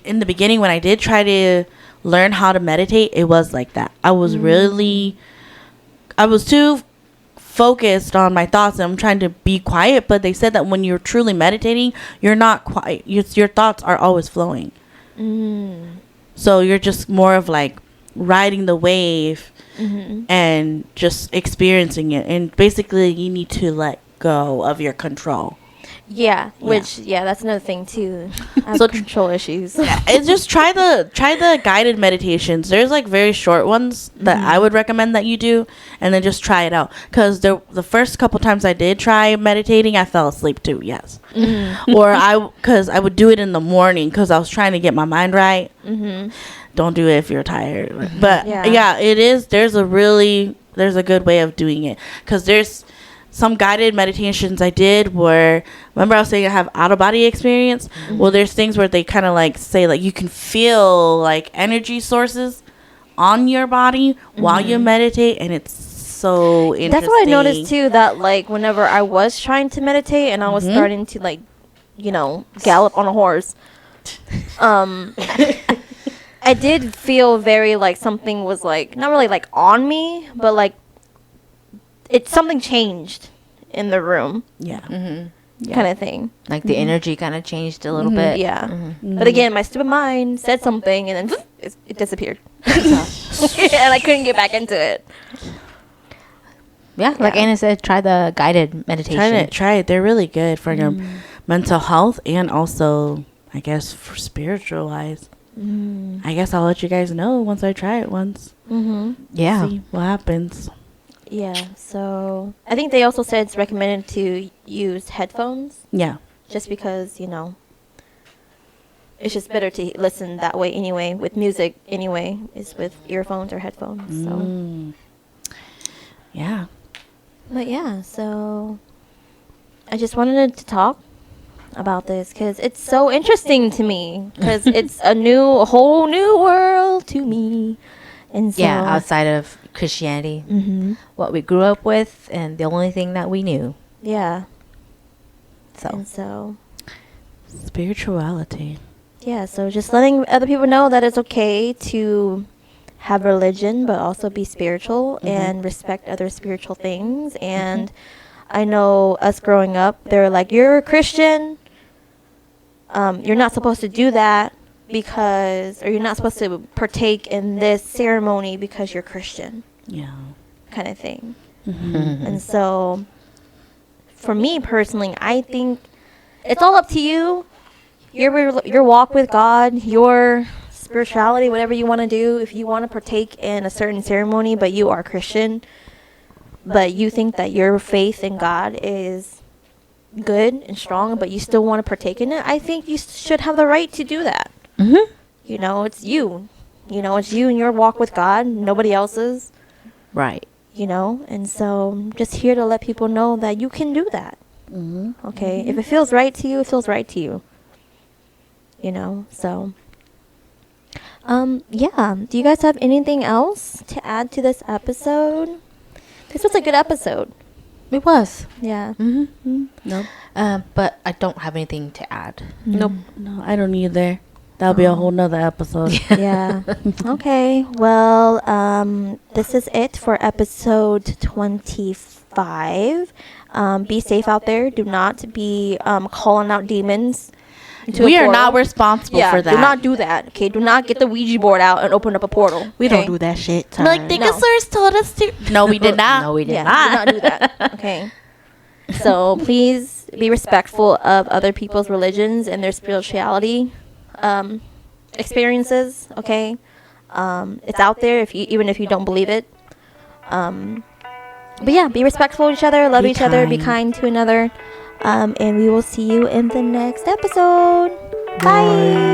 in the beginning when I did try to learn how to meditate, it was like that. I was too focused on my thoughts and I'm trying to be quiet. But they said that when you're truly meditating, you're not quiet. Your thoughts are always flowing. So you're just more of like riding the wave and just experiencing it. And basically, you need to let go of your control. Yeah, which that's another thing too. I have control issues. It's just try the guided meditations. There's like very short ones that I would recommend that you do, and then just try it out. Because the first couple times I did try meditating, I fell asleep too. Yes, or because I would do it in the morning because I was trying to get my mind right. Don't do it if you're tired. But it is. There's a good way of doing it because there's some guided meditations I did where, remember I was saying I have out of body experience? Well, there's things where they kind of like say like you can feel like energy sources on your body while you meditate, and it's so interesting. That's what I noticed too, that like whenever I was trying to meditate and I was starting to like, gallop on a horse, I did feel very like something was like, not really like on me, but like something changed in the room. Kind of thing. Like the energy kind of changed a little bit. Yeah. But again, my stupid mind said something and then it disappeared. And I couldn't get back into it. Yeah, like Anna said, try the guided meditation. Try it. They're really good for your mental health and also, I guess, for spiritual wise. I guess I'll let you guys know once I try it once. Yeah. See what happens. Yeah, so I think they also said it's recommended to use headphones. Yeah. Just because, it's just better to listen that way anyway. With music, anyway, is with earphones or headphones. So. Yeah. But yeah, so I just wanted to talk about this because it's so interesting to me because it's a whole new world to me. And so, outside of Christianity, what we grew up with, and the only thing that we knew. Yeah. So Spirituality. Yeah, so just letting other people know that it's okay to have religion, but also be spiritual and respect other spiritual things. And I know us growing up, they're like, you're a Christian. You're not supposed to do that. Or you're not supposed to partake in this ceremony because you're Christian. Yeah. Kind of thing. And so, for me personally, I think it's all up to you. Your walk with God, your spirituality, whatever you want to do. If you want to partake in a certain ceremony, but you are Christian, but you think that your faith in God is good and strong, but you still want to partake in it, I think you should have the right to do that. It's you. It's you and your walk with God, nobody else's. Right. And so I'm just here to let people know that you can do that. Okay? If it feels right to you, it feels right to you. So. Yeah. Do you guys have anything else to add to this episode? This was a good episode. It was. Yeah. Nope. But I don't have anything to add. Nope. No, I don't either. That'll be a whole nother episode. Yeah. Okay. Well, this is it for episode 25. Be safe out there. Do not be calling out demons. We are not responsible for that. Do not do that. Okay. Do not get the Ouija board out and open up a portal. We don't do that shit. Like the Dinosaurs told us to. No, we did not. No, we did Do not. not do that. Okay. So please be respectful of other people's religions and their spirituality experiences. Okay. It's out there even if you don't believe it. But yeah, be respectful of each other, love each other, be kind to another. And we will see you in the next episode. Bye.